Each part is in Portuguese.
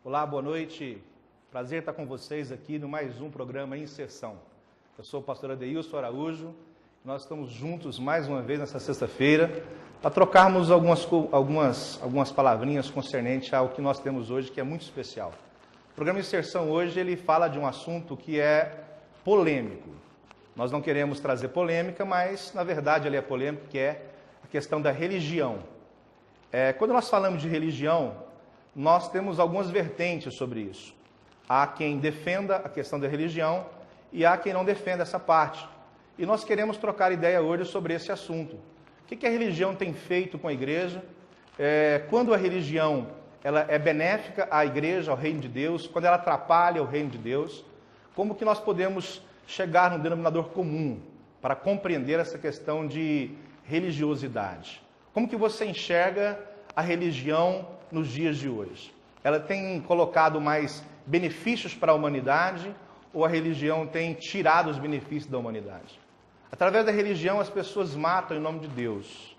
Olá, boa noite. Prazer estar com vocês aqui no mais um programa Inserção. Eu sou o pastor Adeilson Araújo. Nós estamos juntos mais uma vez nessa sexta-feira para trocarmos algumas palavrinhas concernentes ao que nós temos hoje, que é muito especial. O programa Inserção hoje ele fala de um assunto que é polêmico. Nós não queremos trazer polêmica, mas na verdade ele é polêmico, que é a questão da religião. Quando nós falamos de religião, nós temos algumas vertentes sobre isso. Há quem defenda a questão da religião e há quem não defenda essa parte. E nós queremos trocar ideia hoje sobre esse assunto. O que a religião tem feito com a igreja? Quando a religião ela é benéfica à igreja, ao reino de Deus, quando ela atrapalha o reino de Deus, como que nós podemos chegar num denominador comum para compreender essa questão de religiosidade? Como que você enxerga a religião nos dias de hoje? Ela tem colocado mais benefícios para a humanidade ou a religião tem tirado os benefícios da humanidade? Através da religião as pessoas matam em nome de Deus.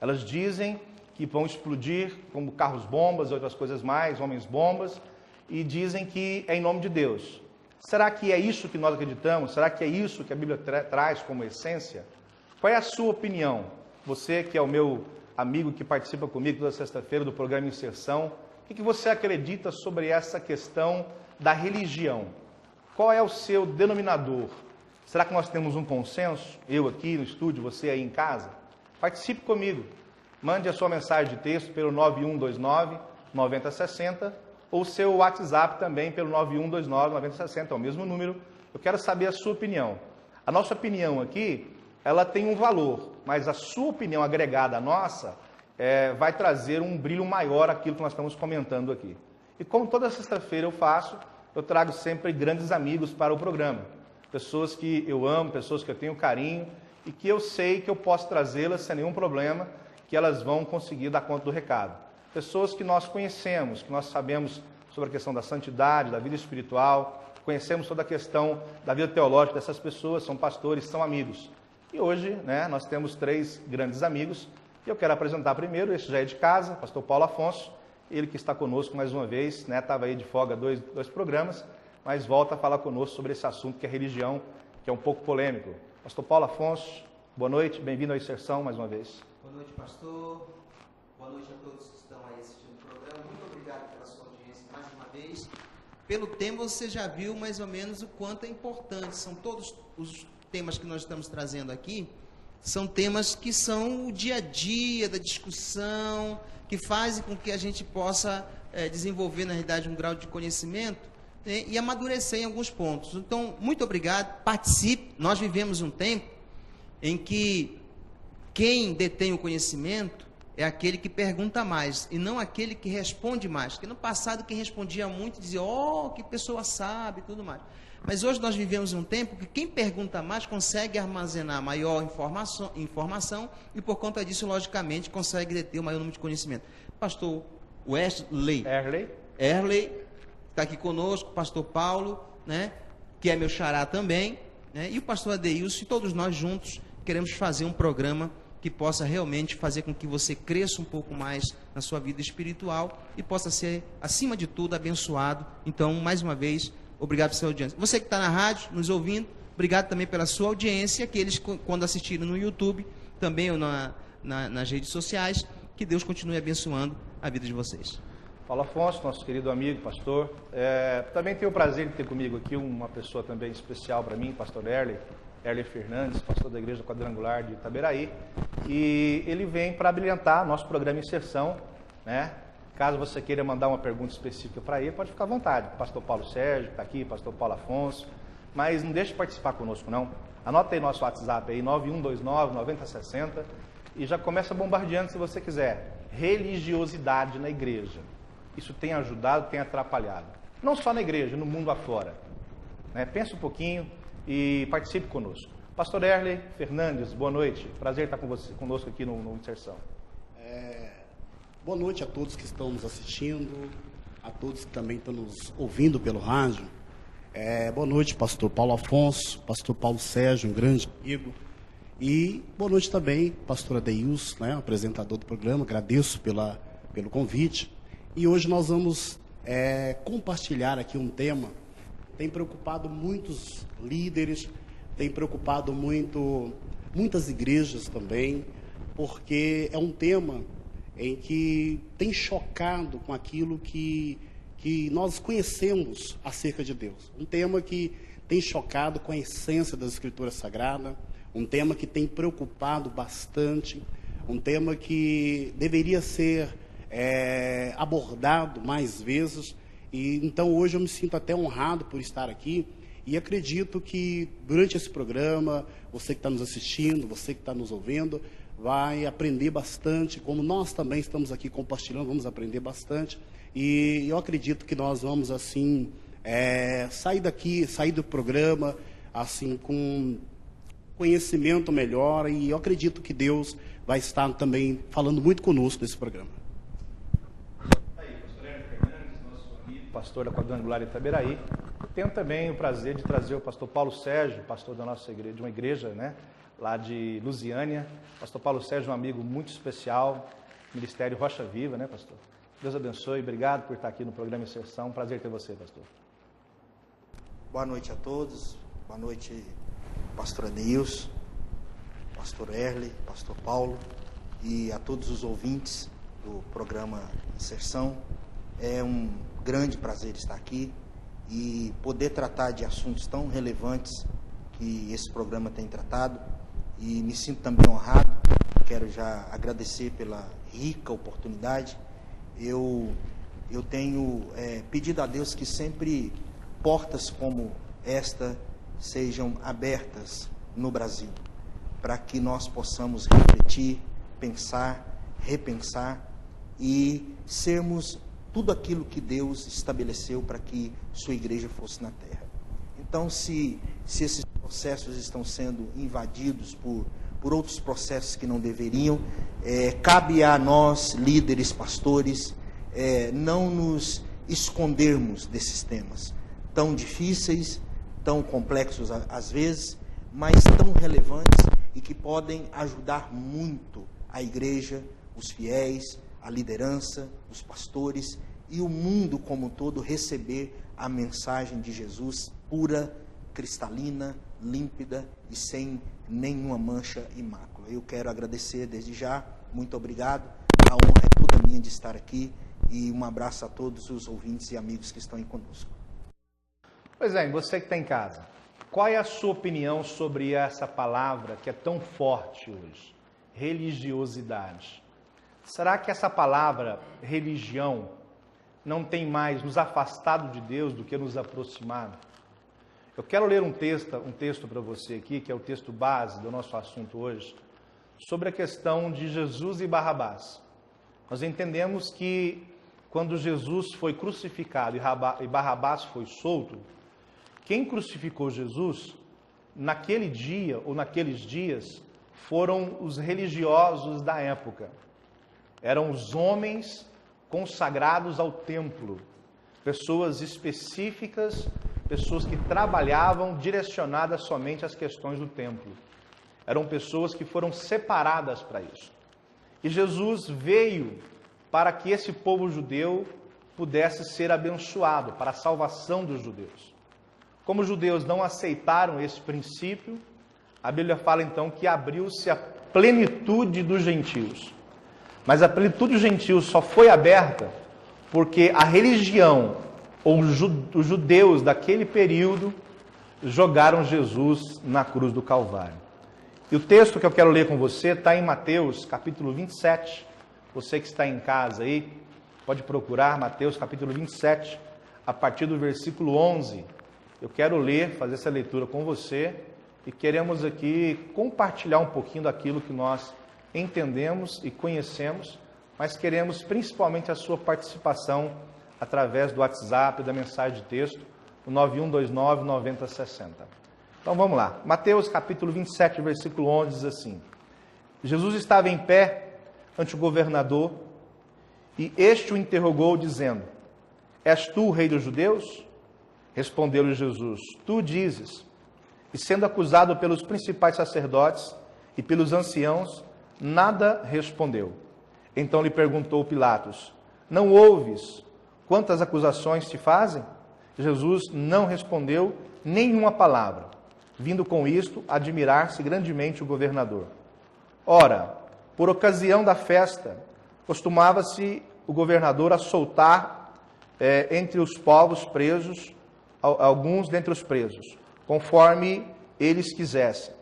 Elas dizem que vão explodir como carros-bombas e outras coisas mais, homens-bombas, e dizem que é em nome de Deus. Será que é isso que nós acreditamos? Será que é isso que a Bíblia traz como essência? Qual é a sua opinião? Você que é o meu amigo que participa comigo toda sexta-feira do programa Inserção, o que você acredita sobre essa questão da religião? Qual é o seu denominador? Será que nós temos um consenso? Eu aqui no estúdio, você aí em casa? Participe comigo. Mande a sua mensagem de texto pelo 9129-9060 ou seu WhatsApp também pelo 9129-9060, é o mesmo número. Eu quero saber a sua opinião. A nossa opinião aqui, ela tem um valor, mas a sua opinião agregada à nossa vai trazer um brilho maior àquilo que nós estamos comentando aqui. E como toda sexta-feira eu faço, eu trago sempre grandes amigos para o programa. Pessoas que eu amo, pessoas que eu tenho carinho e que eu sei que eu posso trazê-las sem nenhum problema, que elas vão conseguir dar conta do recado. Pessoas que nós conhecemos, que nós sabemos sobre a questão da santidade, da vida espiritual, conhecemos toda a questão da vida teológica dessas pessoas, são pastores, são amigos. E hoje, nós temos 3 grandes amigos, e eu quero apresentar primeiro, esse já é de casa, pastor Paulo Afonso, ele que está conosco mais uma vez, estava aí de folga dois programas, mas volta a falar conosco sobre esse assunto que é religião, que é um pouco polêmico. Pastor Paulo Afonso, boa noite, bem-vindo à Inserção mais uma vez. Boa noite, pastor. Boa noite a todos que estão aí assistindo o programa. Muito obrigado pela sua audiência mais uma vez. Pelo tema, você já viu mais ou menos o quanto é importante. São todos os temas que nós estamos trazendo aqui, são temas que são o dia a dia da discussão, que fazem com que a gente possa desenvolver, na realidade, um grau de conhecimento, né, e amadurecer em alguns pontos. Então, muito obrigado, participe. Nós vivemos um tempo em que quem detém o conhecimento é aquele que pergunta mais, e não aquele que responde mais. Porque no passado quem respondia muito dizia, que pessoa sabe e tudo mais. Mas hoje nós vivemos um tempo que quem pergunta mais consegue armazenar maior informação e por conta disso, logicamente, consegue deter o maior número de conhecimento. Pastor Erley está aqui conosco, pastor Paulo, que é meu xará também, e o pastor Adeilson, e todos nós juntos queremos fazer um programa que possa realmente fazer com que você cresça um pouco mais na sua vida espiritual e possa ser, acima de tudo, abençoado. Então, mais uma vez, obrigado pela sua audiência. Você que está na rádio, nos ouvindo, obrigado também pela sua audiência. Aqueles quando assistiram no YouTube, também ou nas redes sociais, que Deus continue abençoando a vida de vocês. Paulo Afonso, nosso querido amigo, pastor. Também tenho o prazer de ter comigo aqui uma pessoa também especial para mim, pastor Erley Fernandes, pastor da Igreja Quadrangular de Itaberaí, e ele vem para brilhantar nosso programa Inserção, Caso você queira mandar uma pergunta específica para ele, pode ficar à vontade. Pastor Paulo Sérgio está aqui, pastor Paulo Afonso, mas não deixe de participar conosco, não. Anota aí nosso WhatsApp aí, 9129-9060, e já começa bombardeando se você quiser. Religiosidade na igreja. Isso tem ajudado, tem atrapalhado. Não só na igreja, no mundo afora. Pensa um pouquinho e participe conosco. Pastor Erley Fernandes, boa noite. Prazer estar conosco aqui no Inserção. Boa noite a todos que estão nos assistindo, a todos que também estão nos ouvindo pelo rádio. Boa noite, pastor Paulo Afonso, pastor Paulo Sérgio, um grande amigo. E boa noite também, pastor Adeilson, apresentador do programa. Agradeço pelo convite. E hoje nós vamos compartilhar aqui um tema. Tem preocupado muitos líderes, tem preocupado muitas igrejas também, porque é um tema em que tem chocado com aquilo que nós conhecemos acerca de Deus. Um tema que tem chocado com a essência das Escrituras Sagradas, um tema que tem preocupado bastante, um tema que deveria ser abordado mais vezes. E então hoje eu me sinto até honrado por estar aqui e acredito que durante esse programa, você que está nos assistindo, você que está nos ouvindo, vai aprender bastante, como nós também estamos aqui compartilhando, vamos aprender bastante. E eu acredito que nós vamos, assim, sair do programa, assim, com conhecimento melhor, e eu acredito que Deus vai estar também falando muito conosco nesse programa. Aí, pastor Hélio Fernandes, nosso amigo, pastor da Quadrangular Itaberaí. Tenho também o prazer de trazer o pastor Paulo Sérgio, pastor da nossa igreja, de uma igreja, né, lá de Lusiânia. Pastor Paulo Sérgio é um amigo muito especial, Ministério Rocha Viva, né, pastor? Deus abençoe, obrigado por estar aqui no programa Inserção, prazer ter você, pastor. Boa noite a todos, boa noite, pastor Adeilson, pastor Erle, pastor Paulo e a todos os ouvintes do programa Inserção. É um grande prazer estar aqui e poder tratar de assuntos tão relevantes que esse programa tem tratado, e me sinto também honrado. Quero já agradecer pela rica oportunidade. Eu tenho pedido a Deus que sempre portas como esta sejam abertas no Brasil, para que nós possamos refletir, pensar, repensar e sermos tudo aquilo que Deus estabeleceu para que sua igreja fosse na terra. Então, se esses processos estão sendo invadidos por outros processos que não deveriam, cabe a nós, líderes, pastores, não nos escondermos desses temas tão difíceis, tão complexos às vezes, mas tão relevantes e que podem ajudar muito a igreja, os fiéis, a liderança, os pastores e o mundo como um todo receber a mensagem de Jesus pura, cristalina, límpida e sem nenhuma mancha e mácula. Eu quero agradecer desde já, muito obrigado, a honra é toda minha de estar aqui, e um abraço a todos os ouvintes e amigos que estão aí conosco. Pois é, você que está em casa, qual é a sua opinião sobre essa palavra que é tão forte hoje? Religiosidade. Será que essa palavra, religião, não tem mais nos afastado de Deus do que nos aproximado? Eu quero ler um texto para você aqui, que é o texto base do nosso assunto hoje, sobre a questão de Jesus e Barrabás. Nós entendemos que quando Jesus foi crucificado e Barrabás foi solto, quem crucificou Jesus, naquele dia ou naqueles dias, foram os religiosos da época. Eram os homens consagrados ao templo, pessoas específicas, pessoas que trabalhavam direcionadas somente às questões do templo. Eram pessoas que foram separadas para isso. E Jesus veio para que esse povo judeu pudesse ser abençoado, para a salvação dos judeus. Como os judeus não aceitaram esse princípio, a Bíblia fala então que abriu-se a plenitude dos gentios. Mas a plenitude dos gentios só foi aberta porque a religião, ou os judeus daquele período, jogaram Jesus na cruz do Calvário. E o texto que eu quero ler com você está em Mateus, capítulo 27. Você que está em casa aí, pode procurar Mateus, capítulo 27, a partir do versículo 11. Eu quero ler, fazer essa leitura com você, e queremos aqui compartilhar um pouquinho daquilo que nós entendemos e conhecemos, mas queremos principalmente a sua participação através do WhatsApp, da mensagem de texto, o 9129-9060. Então vamos lá. Mateus capítulo 27, versículo 11 diz assim: Jesus estava em pé ante o governador e este o interrogou dizendo: És tu o rei dos judeus? Respondeu-lhe Jesus: Tu dizes. E sendo acusado pelos principais sacerdotes e pelos anciãos, nada respondeu. Então lhe perguntou Pilatos: Não ouves quantas acusações te fazem? Jesus não respondeu nenhuma palavra, vindo com isto admirar-se grandemente o governador. Ora, por ocasião da festa, costumava-se o governador a soltar entre os povos presos, alguns dentre os presos, conforme eles quisessem.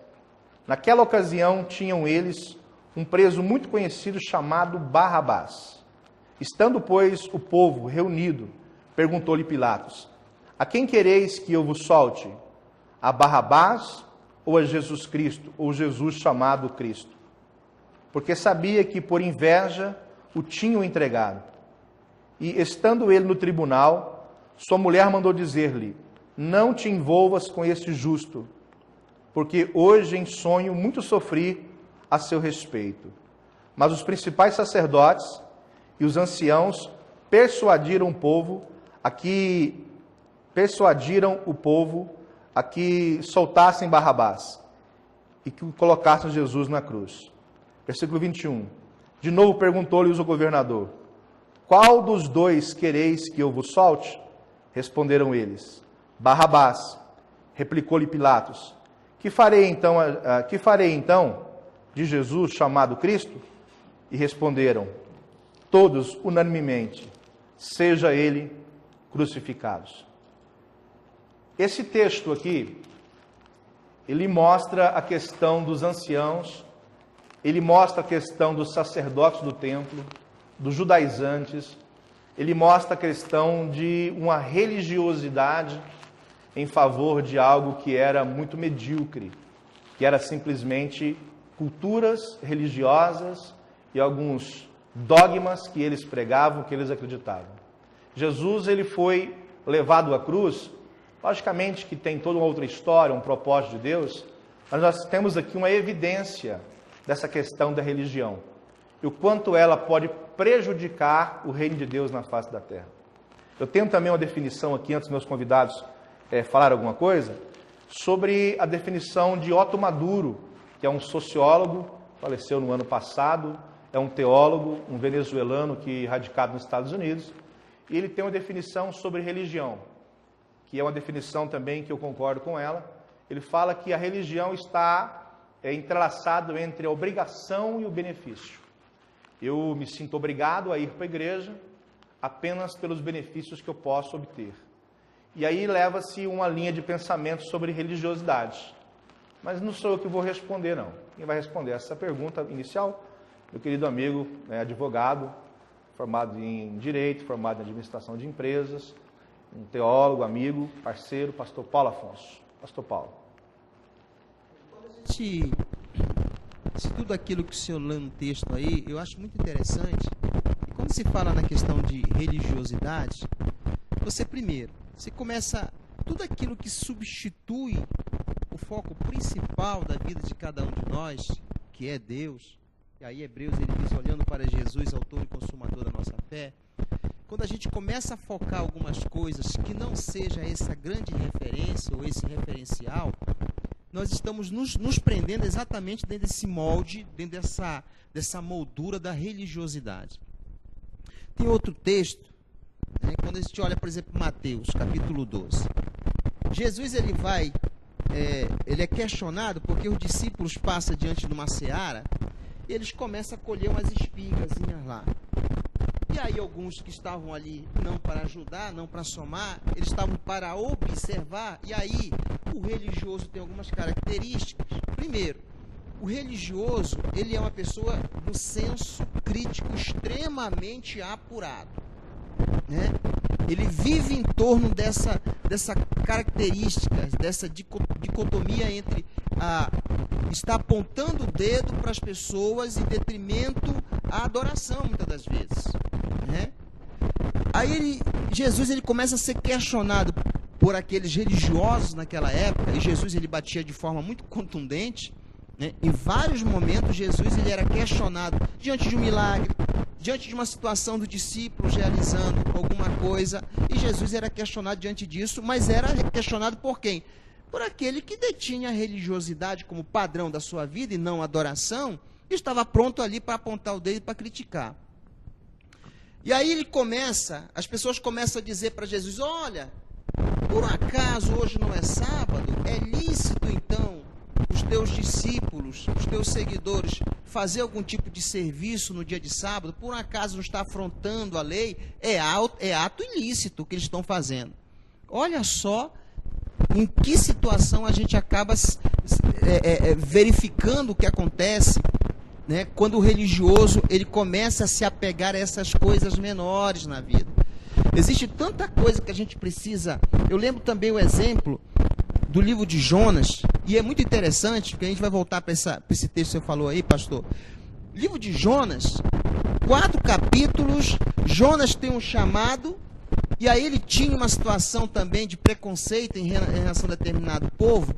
Naquela ocasião tinham eles um preso muito conhecido chamado Barrabás. Estando, pois, o povo reunido, perguntou-lhe Pilatos: a quem quereis que eu vos solte? A Barrabás ou a Jesus Cristo, ou Jesus chamado Cristo? Porque sabia que por inveja o tinham entregado. E estando ele no tribunal, sua mulher mandou dizer-lhe: não te envolvas com este justo, porque hoje em sonho muito sofri a seu respeito. Mas os principais sacerdotes e os anciãos persuadiram o povo a que soltassem Barrabás e que colocassem Jesus na cruz. Versículo 21. De novo perguntou-lhe o governador: qual dos dois quereis que eu vos solte? Responderam eles: Barrabás. Replicou-lhe Pilatos: que farei então de Jesus chamado Cristo? E responderam todos unanimemente: seja ele crucificado. Esse texto aqui, ele mostra a questão dos anciãos, ele mostra a questão dos sacerdotes do templo, dos judaizantes, ele mostra a questão de uma religiosidade em favor de algo que era muito medíocre, que era simplesmente culturas religiosas e alguns dogmas que eles pregavam, que eles acreditavam. Jesus, ele foi levado à cruz, logicamente que tem toda uma outra história, um propósito de Deus, mas nós temos aqui uma evidência dessa questão da religião e o quanto ela pode prejudicar o reino de Deus na face da terra. Eu tenho também uma definição aqui, antes dos meus convidados falar alguma coisa, sobre a definição de Otto Maduro, que é um sociólogo, faleceu no ano passado, é um teólogo, um venezuelano que radicado nos Estados Unidos, e ele tem uma definição sobre religião, que é uma definição também que eu concordo com ela. Ele fala que a religião está entrelaçado entre a obrigação e o benefício. Eu me sinto obrigado a ir para a igreja apenas pelos benefícios que eu posso obter. E aí leva-se uma linha de pensamento sobre religiosidade. Mas não sou eu que vou responder, não. Quem vai responder essa pergunta inicial? Meu querido amigo, advogado, formado em Direito, formado em Administração de Empresas, um teólogo, amigo, parceiro, pastor Paulo Afonso. Pastor Paulo. Se tudo aquilo que o senhor lê no texto aí, eu acho muito interessante. E quando se fala na questão de religiosidade, você começa tudo aquilo que substitui o foco principal da vida de cada um de nós, que é Deus. E aí Hebreus, ele diz, olhando para Jesus, autor e consumador da nossa fé, quando a gente começa a focar algumas coisas que não seja essa grande referência ou esse referencial, nós estamos nos prendendo exatamente dentro desse molde, dentro dessa moldura da religiosidade. Tem outro texto, quando a gente olha, por exemplo, Mateus, capítulo 12. Jesus, ele é questionado porque os discípulos passam diante de uma seara e eles começam a colher umas espigazinhas lá. E aí alguns que estavam ali não para ajudar, não para somar, eles estavam para observar. E aí o religioso tem algumas características. Primeiro, o religioso, ele é uma pessoa do senso crítico extremamente apurado, Ele vive em torno dessa característica, dessa dicotomia entre estar apontando o dedo para as pessoas em detrimento à adoração, muitas das vezes. Aí Jesus ele começa a ser questionado por aqueles religiosos naquela época, e Jesus ele batia de forma muito contundente. Em vários momentos Jesus ele era questionado diante de um milagre, diante de uma situação do discípulo realizando alguma coisa, e Jesus era questionado diante disso, mas era questionado por quem? Por aquele que detinha a religiosidade como padrão da sua vida e não a adoração, e estava pronto ali para apontar o dedo e para criticar. E aí as pessoas começam a dizer para Jesus, olha, por acaso hoje não é sábado? É lícito então os teus discípulos, os teus seguidores, fazer algum tipo de serviço no dia de sábado? Por acaso não está afrontando a lei? É ato ilícito o que eles estão fazendo. Olha só em que situação a gente acaba verificando o que acontece, né, quando o religioso ele começa a se apegar a essas coisas menores na vida. Existe tanta coisa que a gente precisa. Eu lembro também o exemplo do livro de Jonas, e é muito interessante, porque a gente vai voltar para esse texto que você falou aí, pastor. Livro de Jonas, 4 capítulos, Jonas tem um chamado, e aí ele tinha uma situação também de preconceito em relação a determinado povo,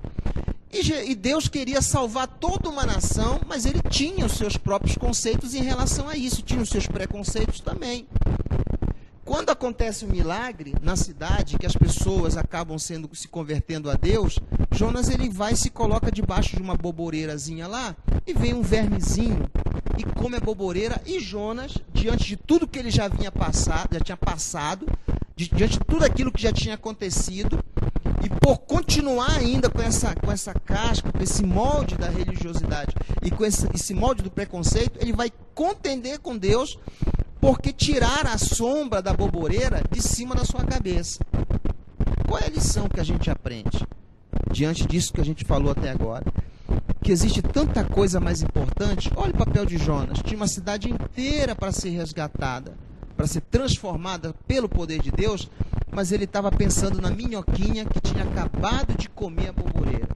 e Deus queria salvar toda uma nação, mas ele tinha os seus próprios conceitos em relação a isso, tinha os seus preconceitos também. Quando acontece um milagre na cidade, que as pessoas acabam se convertendo a Deus, Jonas ele vai e se coloca debaixo de uma boboreirazinha lá, e vem um vermezinho, e come a boboreira, e Jonas, diante de tudo que ele já tinha passado, diante de tudo aquilo que já tinha acontecido, e por continuar ainda com essa casca, com esse molde da religiosidade, e com esse molde do preconceito, ele vai contender com Deus, porque tirar a sombra da boboreira de cima da sua cabeça. Qual é a lição que a gente aprende? Diante disso que a gente falou até agora, que existe tanta coisa mais importante. Olha o papel de Jonas. Tinha uma cidade inteira para ser resgatada, para ser transformada pelo poder de Deus, mas ele estava pensando na minhoquinha que tinha acabado de comer a boboreira.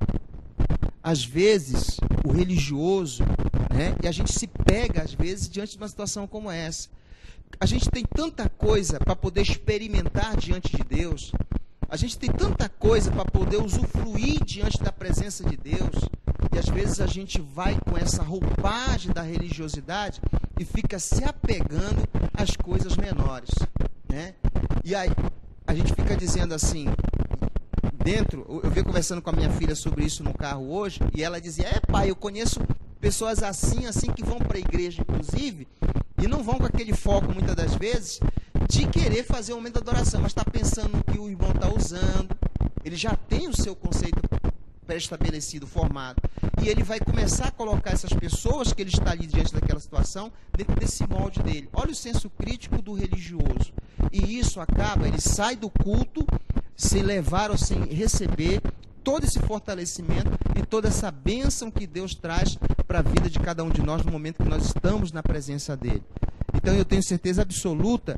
Às vezes, o religioso, né, e a gente se pega, às vezes, diante de uma situação como essa. A gente tem tanta coisa para poder experimentar diante de Deus. A gente tem tanta coisa para poder usufruir diante da presença de Deus. E às vezes a gente vai com essa roupagem da religiosidade e fica se apegando às coisas menores, né? E aí a gente fica dizendo assim, eu venho conversando com a minha filha sobre isso no carro hoje, e ela dizia, pai, eu conheço pessoas assim que vão para a igreja, inclusive, e não vão com aquele foco, muitas das vezes, de querer fazer um momento de adoração, mas está pensando no que o irmão está usando, ele já tem o seu conceito pré-estabelecido, formado, e ele vai começar a colocar essas pessoas que ele está ali diante daquela situação, dentro desse molde dele. Olha o senso crítico do religioso. E isso acaba, ele sai do culto sem levar ou sem receber todo esse fortalecimento e toda essa bênção que Deus traz para a vida de cada um de nós no momento que nós estamos na presença dele. Então eu tenho certeza absoluta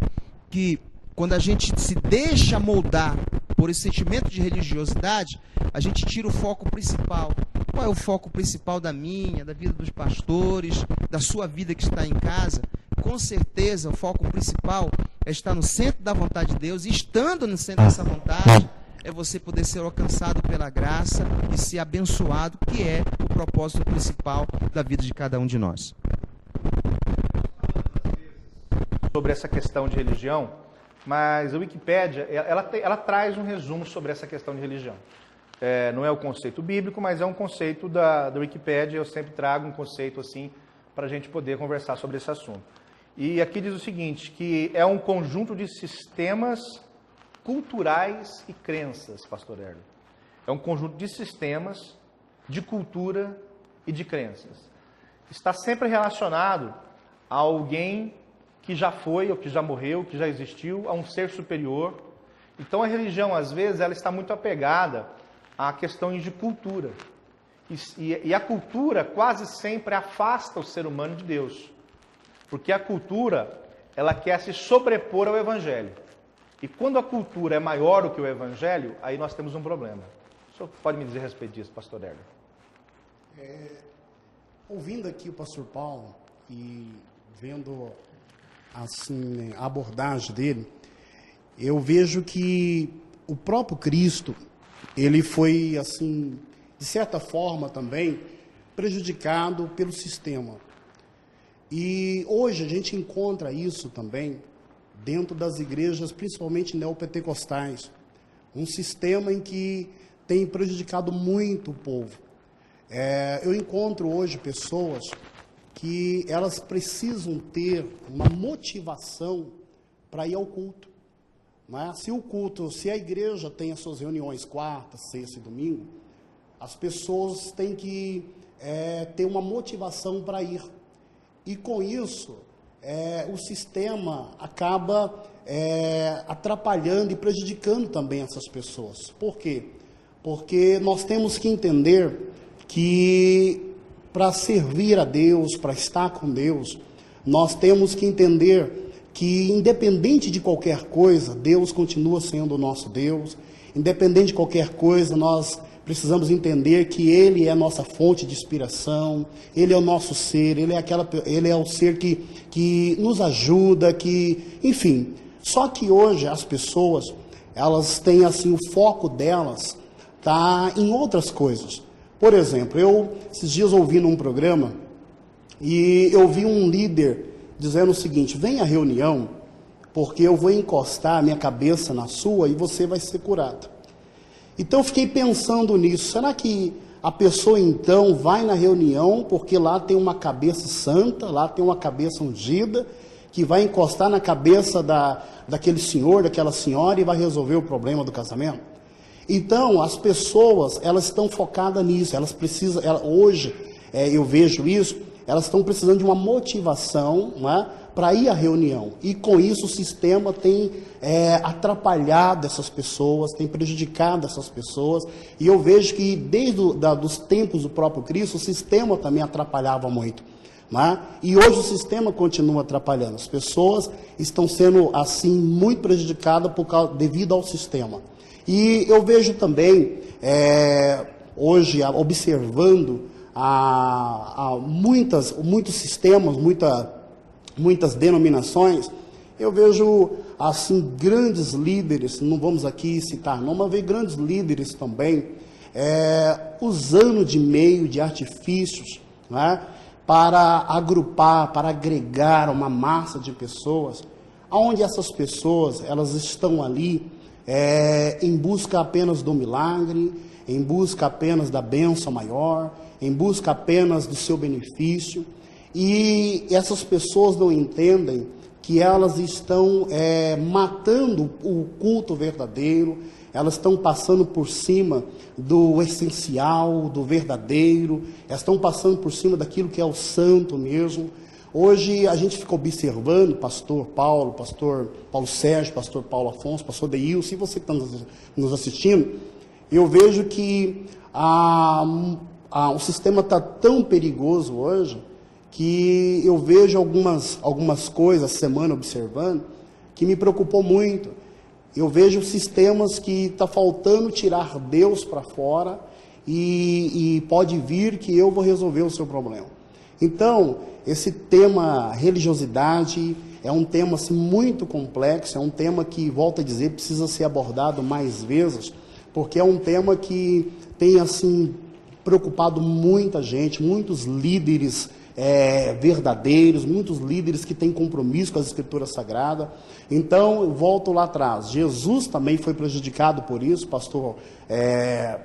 que quando a gente se deixa moldar por esse sentimento de religiosidade, a gente tira o foco principal. Qual é o foco principal da minha, da vida dos pastores, da sua vida que está em casa? Com certeza o foco principal é estar no centro da vontade de Deus, e estando no centro dessa vontade, é você poder ser alcançado pela graça e ser abençoado, que é o propósito principal da vida de cada um de nós. Sobre essa questão de religião, mas a Wikipédia, ela traz um resumo sobre essa questão de religião. Não é o conceito bíblico, mas é um conceito da Wikipédia. Eu sempre trago um conceito assim para a gente poder conversar sobre esse assunto. E aqui diz o seguinte, que é um conjunto de sistemas culturais e crenças, pastor Erle. É um conjunto de sistemas, de cultura e de crenças. Está sempre relacionado a alguém que já foi, ou que já morreu, que já existiu, a um ser superior. Então a religião, às vezes, ela está muito apegada a questões de cultura. E a cultura quase sempre afasta o ser humano de Deus. Porque a cultura, ela quer se sobrepor ao Evangelho. E quando a cultura é maior do que o Evangelho, aí nós temos um problema. O senhor pode me dizer a respeito disso, pastor Erle? Ouvindo aqui o pastor Paulo e vendo assim a abordagem dele, eu vejo que o próprio Cristo, ele foi assim, de certa forma também, prejudicado pelo sistema. E hoje a gente encontra isso também dentro das igrejas, principalmente neopentecostais, um sistema em que tem prejudicado muito o povo. Eu encontro hoje pessoas que elas precisam ter uma motivação para ir ao culto. Né? Se a igreja tem as suas reuniões quarta, sexta e domingo, as pessoas têm que ter uma motivação para ir. E com isso, o sistema acaba atrapalhando e prejudicando também essas pessoas. Por quê? Porque nós temos que entender que para servir a Deus, para estar com Deus, nós temos que entender que, independente de qualquer coisa, Deus continua sendo o nosso Deus. Independente de qualquer coisa, nós precisamos entender que Ele é a nossa fonte de inspiração, Ele é o nosso ser, Ele é o ser que nos ajuda, enfim. Só que hoje as pessoas, elas têm assim, o foco delas está em outras coisas. Por exemplo, esses dias ouvi num programa e eu vi um líder dizendo o seguinte: vem à reunião, porque eu vou encostar a minha cabeça na sua e você vai ser curado. Então eu fiquei pensando nisso. Será que a pessoa então vai na reunião porque lá tem uma cabeça santa, lá tem uma cabeça ungida, que vai encostar na cabeça daquele senhor, daquela senhora e vai resolver o problema do casamento? Então, as pessoas, elas estão focadas nisso, elas precisam, hoje eu vejo isso, elas estão precisando de uma motivação, né, para ir à reunião. E com isso o sistema tem atrapalhado essas pessoas, tem prejudicado essas pessoas. E eu vejo que desde os tempos do próprio Cristo, o sistema também atrapalhava muito. Né? E hoje o sistema continua atrapalhando. As pessoas estão sendo assim muito prejudicadas devido ao sistema. E eu vejo também, hoje, observando muitos sistemas, muitas denominações, eu vejo assim grandes líderes, não vamos aqui citar não, mas vejo grandes líderes também, usando de meio de artifícios, né, para agrupar, para agregar uma massa de pessoas, onde essas pessoas, elas estão ali em busca apenas do milagre, em busca apenas da bênção maior, em busca apenas do seu benefício. E essas pessoas não entendem que elas estão matando o culto verdadeiro, elas estão passando por cima do essencial, do verdadeiro, elas estão passando por cima daquilo que é o santo mesmo. Hoje a gente fica observando, pastor Paulo Sérgio, pastor Paulo Afonso, pastor Deilson, e você que está nos assistindo, eu vejo que o sistema está tão perigoso hoje, que eu vejo algumas coisas, essa semana observando, que me preocupou muito. Eu vejo sistemas que está faltando tirar Deus para fora e pode vir que eu vou resolver o seu problema. Então, esse tema religiosidade é um tema assim, muito complexo, é um tema que, volto a dizer, precisa ser abordado mais vezes, porque é um tema que tem assim, preocupado muita gente, muitos líderes verdadeiros, muitos líderes que têm compromisso com as Escrituras Sagradas. Então, eu volto lá atrás. Jesus também foi prejudicado por isso, pastor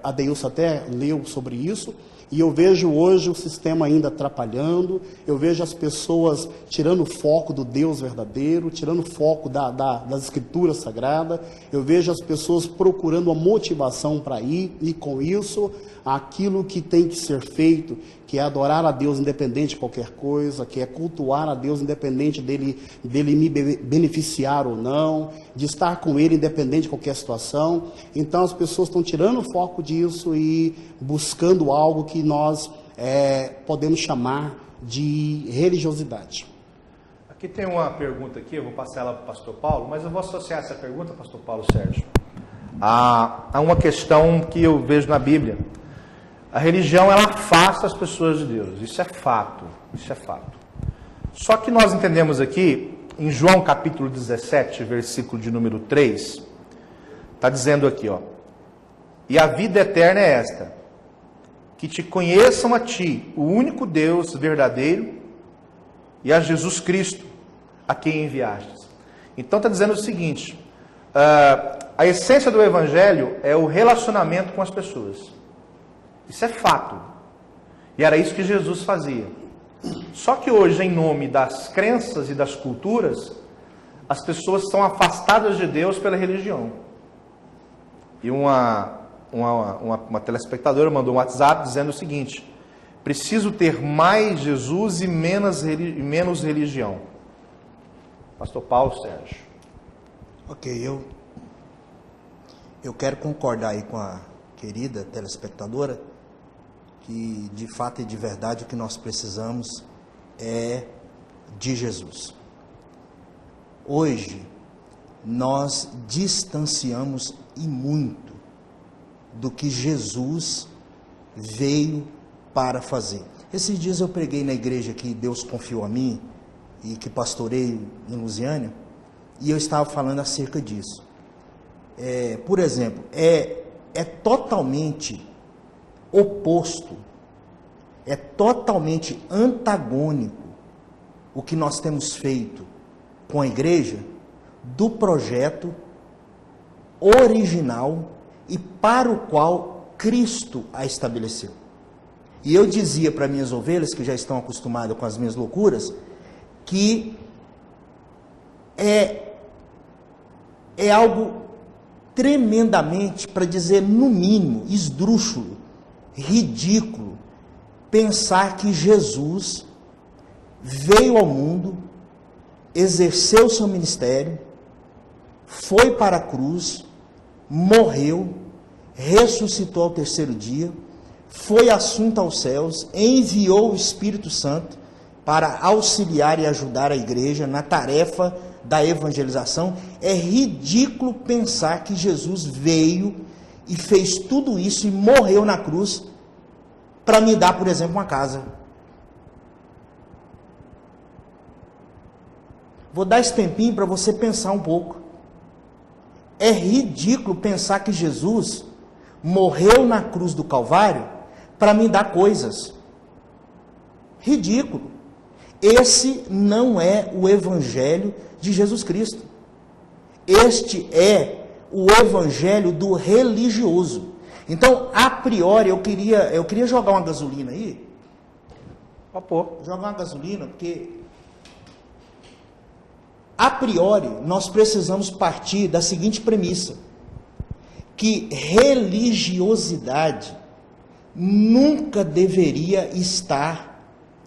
Adeilson até leu sobre isso, e eu vejo hoje o sistema ainda atrapalhando, eu vejo as pessoas tirando o foco do Deus verdadeiro, tirando o foco das Escrituras Sagradas, eu vejo as pessoas procurando a motivação para ir, e com isso, aquilo que tem que ser feito, que é adorar a Deus independente de qualquer coisa, que é cultuar a Deus independente dele me beneficiar ou não, de estar com Ele independente de qualquer situação. Então as pessoas estão tirando o foco disso e buscando algo que nós podemos chamar de religiosidade. Aqui tem uma pergunta aqui, eu vou passar ela para o pastor Paulo, mas eu vou associar essa pergunta, pastor Paulo Sérgio, a uma questão que eu vejo na Bíblia. A religião, ela afasta as pessoas de Deus, isso é fato, isso é fato. Só que nós entendemos aqui, em João capítulo 17, versículo de número 3, está dizendo aqui, ó: e a vida eterna é esta, que te conheçam a ti, o único Deus verdadeiro, e a Jesus Cristo, a quem enviastes. Então está dizendo o seguinte, a essência do Evangelho é o relacionamento com as pessoas. Isso é fato. E era isso que Jesus fazia. Só que hoje, em nome das crenças e das culturas, as pessoas são afastadas de Deus pela religião. E uma telespectadora mandou um WhatsApp dizendo o seguinte: preciso ter mais Jesus e menos religião. Pastor Paulo Sérgio. Ok, eu quero concordar aí com a querida telespectadora, que de fato e de verdade o que nós precisamos é de Jesus. Hoje, nós distanciamos e muito do que Jesus veio para fazer. Esses dias eu preguei na igreja que Deus confiou a mim e que pastoreio em Lusiânia, e eu estava falando acerca disso. Por exemplo, é totalmente oposto, é totalmente antagônico o que nós temos feito com a igreja do projeto original e para o qual Cristo a estabeleceu. E eu dizia para minhas ovelhas, que já estão acostumadas com as minhas loucuras, que é algo tremendamente, para dizer no mínimo, esdrúxulo, ridículo, pensar que Jesus veio ao mundo, exerceu seu ministério, foi para a cruz, morreu, ressuscitou ao terceiro dia, foi assunto aos céus, enviou o Espírito Santo para auxiliar e ajudar a igreja na tarefa da evangelização. É ridículo pensar que Jesus veio e fez tudo isso e morreu na cruz para me dar, por exemplo, uma casa. Vou dar esse tempinho para você pensar um pouco. É ridículo pensar que Jesus morreu na cruz do Calvário para me dar coisas. Ridículo. Esse não é o Evangelho de Jesus Cristo. Este é o Evangelho do religioso. Então, a priori, eu queria jogar uma gasolina aí. Jogar uma gasolina, porque a priori nós precisamos partir da seguinte premissa: que religiosidade nunca deveria estar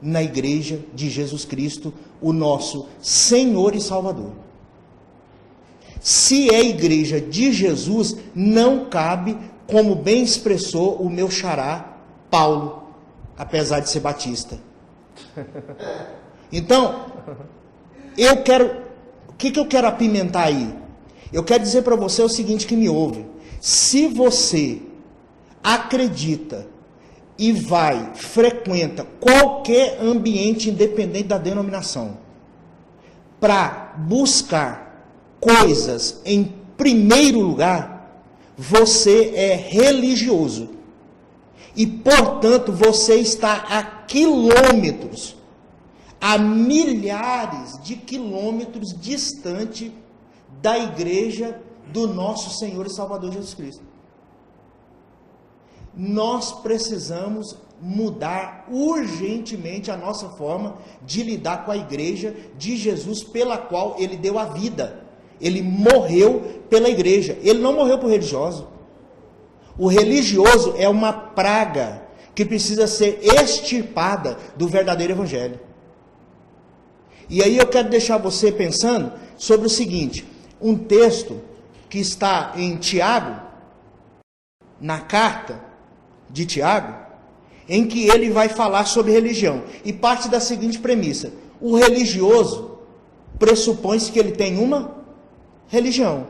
na igreja de Jesus Cristo, o nosso Senhor e Salvador. Se é igreja de Jesus, não cabe, como bem expressou o meu xará Paulo, apesar de ser batista. Então, o que eu quero apimentar aí? Eu quero dizer para você o seguinte, que me ouve: se você acredita e frequenta qualquer ambiente independente da denominação para buscar coisas em primeiro lugar, você é religioso. E, portanto, você está a quilômetros, a milhares de quilômetros distante da igreja do nosso Senhor e Salvador Jesus Cristo. Nós precisamos mudar urgentemente a nossa forma de lidar com a igreja de Jesus, pela qual ele deu a vida. Ele morreu pela igreja. Ele não morreu por religioso. O religioso é uma praga que precisa ser extirpada do verdadeiro evangelho. E aí eu quero deixar você pensando sobre o seguinte: um texto que está em Tiago, na carta de Tiago, em que ele vai falar sobre religião, e parte da seguinte premissa: o religioso pressupõe-se que ele tem uma religião.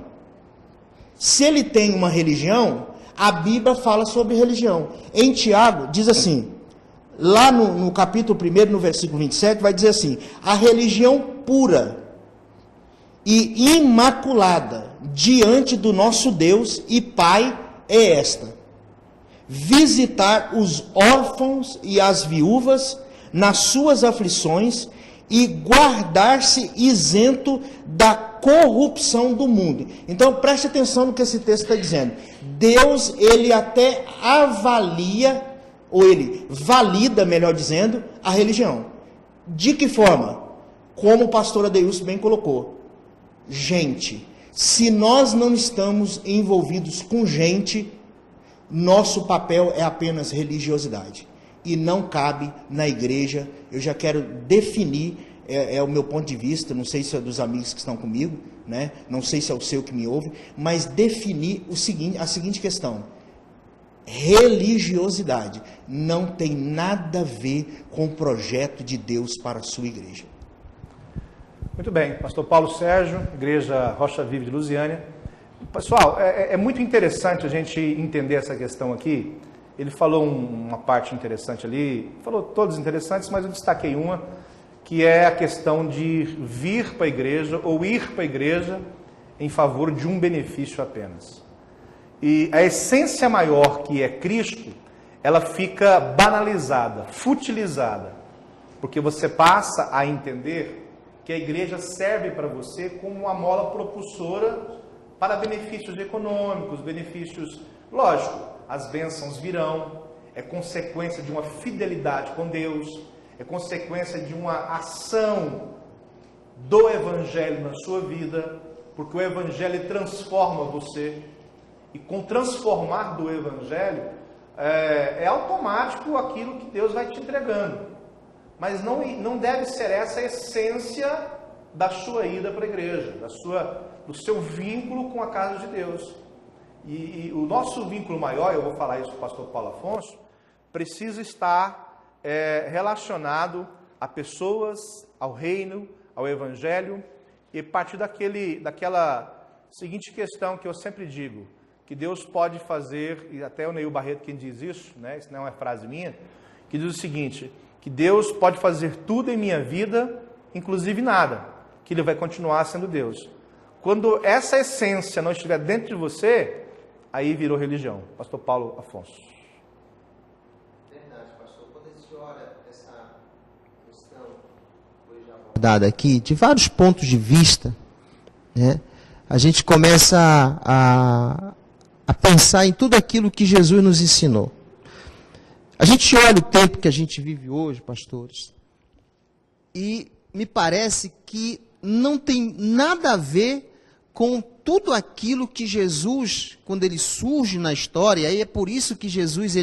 Se ele tem uma religião, a Bíblia fala sobre religião. Em Tiago diz assim, lá no capítulo 1, no versículo 27, vai dizer assim: a religião pura e imaculada diante do nosso Deus e Pai é esta: visitar os órfãos e as viúvas nas suas aflições e guardar-se isento da corrupção do mundo. Então preste atenção no que esse texto está dizendo. Deus, ele até avalia, ou ele valida, melhor dizendo, a religião. De que forma? Como o pastor Adeilson bem colocou: gente. Se nós não estamos envolvidos com gente, nosso papel é apenas religiosidade. E não cabe na igreja. Eu já quero definir, é o meu ponto de vista, não sei se é dos amigos que estão comigo, né? Não sei se é o seu que me ouve, mas definir a seguinte questão: religiosidade não tem nada a ver com o projeto de Deus para a sua igreja. Muito bem, pastor Paulo Sérgio, Igreja Rocha Viva de Lusiânia. Pessoal, é muito interessante a gente entender essa questão aqui. Ele falou uma parte interessante ali, falou todas interessantes, mas eu destaquei uma, que é a questão de vir para a igreja ou ir para a igreja em favor de um benefício apenas. E a essência maior, que é Cristo, ela fica banalizada, futilizada, porque você passa a entender que a igreja serve para você como uma mola propulsora para benefícios econômicos, benefícios, lógico, as bênçãos virão, é consequência de uma fidelidade com Deus, é consequência de uma ação do Evangelho na sua vida, porque o Evangelho transforma você, e com transformar do Evangelho, é automático aquilo que Deus vai te entregando, mas não deve ser essa a essência da sua ida para a igreja, do seu vínculo com a casa de Deus. E o nosso vínculo maior, eu vou falar isso com o pastor Paulo Afonso, precisa estar relacionado a pessoas, ao reino, ao evangelho, e partir daquela seguinte questão que eu sempre digo, que Deus pode fazer, e até o Neil Barreto quem diz isso, né? Isso não é uma frase minha, que diz o seguinte, que Deus pode fazer tudo em minha vida, inclusive nada, que Ele vai continuar sendo Deus. Quando essa essência não estiver dentro de você, aí virou religião. Pastor Paulo Afonso. Verdade, pastor. Quando a gente olha essa questão abordada aqui, de vários pontos de vista, né, a gente começa a pensar em tudo aquilo que Jesus nos ensinou. A gente olha o tempo que a gente vive hoje, pastores, e me parece que não tem nada a ver com tudo aquilo que Jesus, quando ele surge na história, e aí é por isso que Jesus,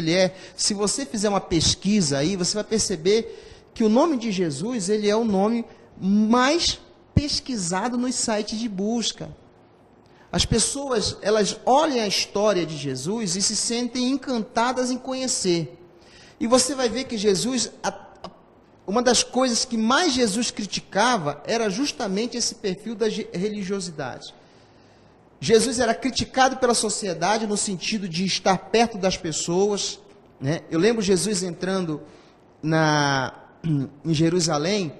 se você fizer uma pesquisa aí, você vai perceber que o nome de Jesus, ele é o nome mais pesquisado nos sites de busca. As pessoas, elas olham a história de Jesus e se sentem encantadas em conhecer. E você vai ver que Jesus, uma das coisas que mais Jesus criticava era justamente esse perfil da religiosidade. Jesus era criticado pela sociedade no sentido de estar perto das pessoas, né? Eu lembro Jesus entrando em Jerusalém,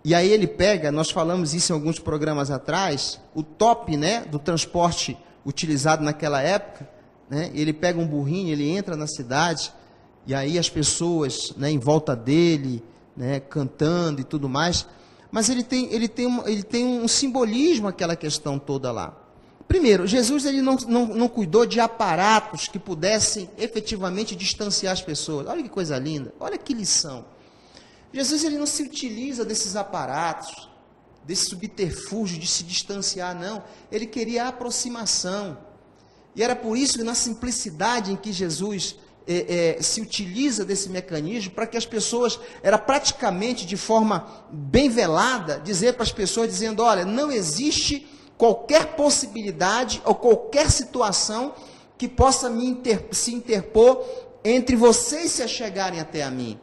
e aí ele pega, nós falamos isso em alguns programas atrás, o top, né, do transporte utilizado naquela época, né? Ele pega um burrinho, ele entra na cidade, e aí as pessoas, né, em volta dele, né, cantando e tudo mais, mas ele tem um simbolismo, aquela questão toda lá. Primeiro, Jesus ele não cuidou de aparatos que pudessem efetivamente distanciar as pessoas. Olha que coisa linda, olha que lição. Jesus ele não se utiliza desses aparatos, desse subterfúgio de se distanciar, não. Ele queria a aproximação. E era por isso que na simplicidade em que Jesus se utiliza desse mecanismo, para que as pessoas, era praticamente de forma bem velada, dizer para as pessoas, dizendo, olha, não existe qualquer possibilidade ou qualquer situação que possa se interpor entre vocês se achegarem até a mim.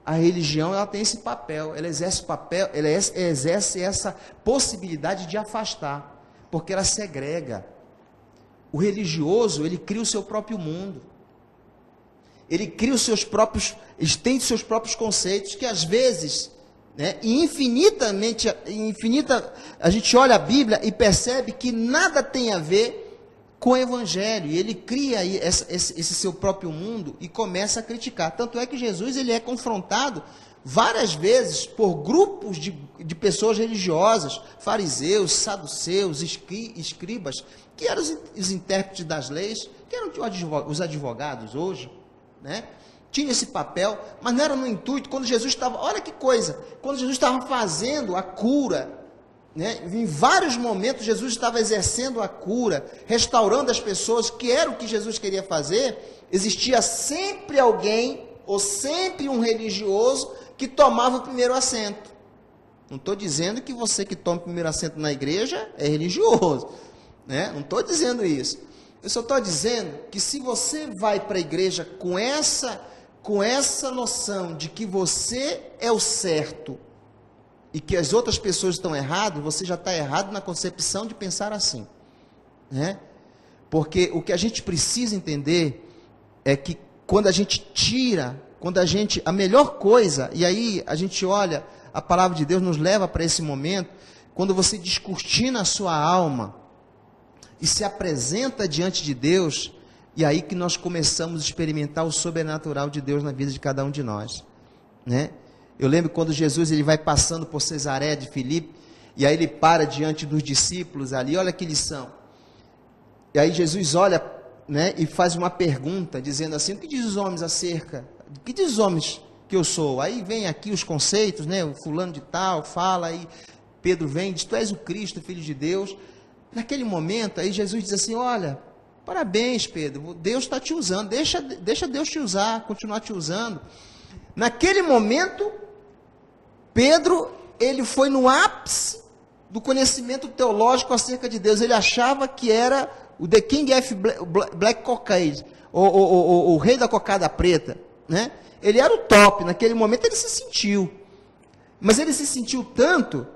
A religião, ela tem esse papel, ela exerce essa possibilidade de afastar, porque ela segrega. O religioso, ele cria o seu próprio mundo. Ele cria ele tem seus próprios conceitos, que às vezes, né, a gente olha a Bíblia e percebe que nada tem a ver com o Evangelho, e ele cria esse seu próprio mundo e começa a criticar. Tanto é que Jesus ele é confrontado várias vezes por grupos de pessoas religiosas, fariseus, saduceus, escribas, que eram os intérpretes das leis, que eram os advogados hoje, né? Tinha esse papel, mas não era no intuito, quando Jesus estava, olha que coisa, quando Jesus estava fazendo a cura, né? Em vários momentos Jesus estava exercendo a cura, restaurando as pessoas, que era o que Jesus queria fazer. Existia sempre alguém, ou sempre um religioso, que tomava o primeiro assento. Não estou dizendo que você que toma o primeiro assento na igreja é religioso, né? Não estou dizendo isso. Eu só estou dizendo que se você vai para a igreja com essa noção de que você é o certo e que as outras pessoas estão erradas, você já está errado na concepção de pensar assim, né? Porque o que a gente precisa entender é que quando a gente a melhor coisa, e aí a gente olha, a palavra de Deus nos leva para esse momento, quando você descortina a sua alma e se apresenta diante de Deus, e aí que nós começamos a experimentar o sobrenatural de Deus na vida de cada um de nós, né? Eu lembro quando Jesus ele vai passando por Cesaré de Filipe, e aí ele para diante dos discípulos ali, olha que lição. E aí Jesus olha, né, e faz uma pergunta, dizendo assim: o que diz os homens acerca? O que diz os homens que eu sou? Aí vem aqui os conceitos, né? O fulano de tal fala, aí Pedro vem e diz: tu és o Cristo, Filho de Deus. Naquele momento, aí Jesus diz assim: olha, parabéns, Pedro, Deus está te usando, deixa Deus te usar, continuar te usando. Naquele momento, Pedro, ele foi no ápice do conhecimento teológico acerca de Deus. Ele achava que era o The King of Black Cocaine, o rei da cocada preta, né? Ele era o top. Naquele momento ele se sentiu, mas ele se sentiu tanto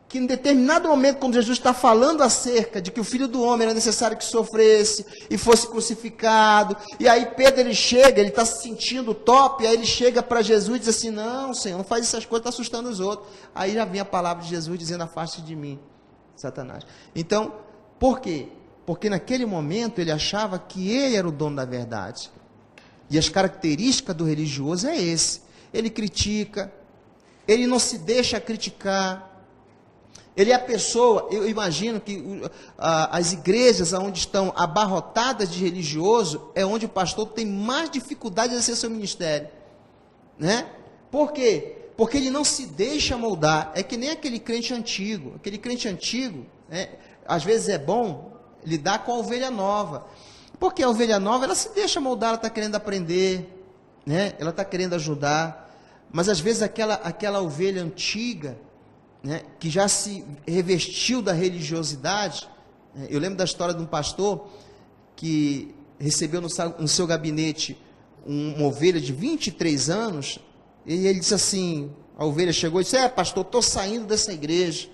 que em determinado momento, quando Jesus está falando acerca de que o Filho do Homem era necessário que sofresse e fosse crucificado, e aí Pedro ele chega, ele está se sentindo top, aí ele chega para Jesus e diz assim: não, Senhor, não faz essas coisas, está assustando os outros. Aí já vem a palavra de Jesus dizendo: afaste de mim, Satanás. Então, por quê? Porque naquele momento ele achava que ele era o dono da verdade. E as características do religioso é esse: ele critica, ele não se deixa criticar. Ele é a pessoa, eu imagino que as igrejas onde estão abarrotadas de religioso, é onde o pastor tem mais dificuldade de exercer seu ministério, né? Por quê? Porque ele não se deixa moldar. É que nem aquele crente antigo, né? Às vezes é bom lidar com a ovelha nova, porque a ovelha nova, ela se deixa moldar, ela está querendo aprender, né? Ela está querendo ajudar, mas às vezes aquela ovelha antiga, né, que já se revestiu da religiosidade, né? Eu lembro da história de um pastor que recebeu no seu gabinete uma ovelha de 23 anos, e ele disse assim, a ovelha chegou e disse: pastor, estou saindo dessa igreja. Ele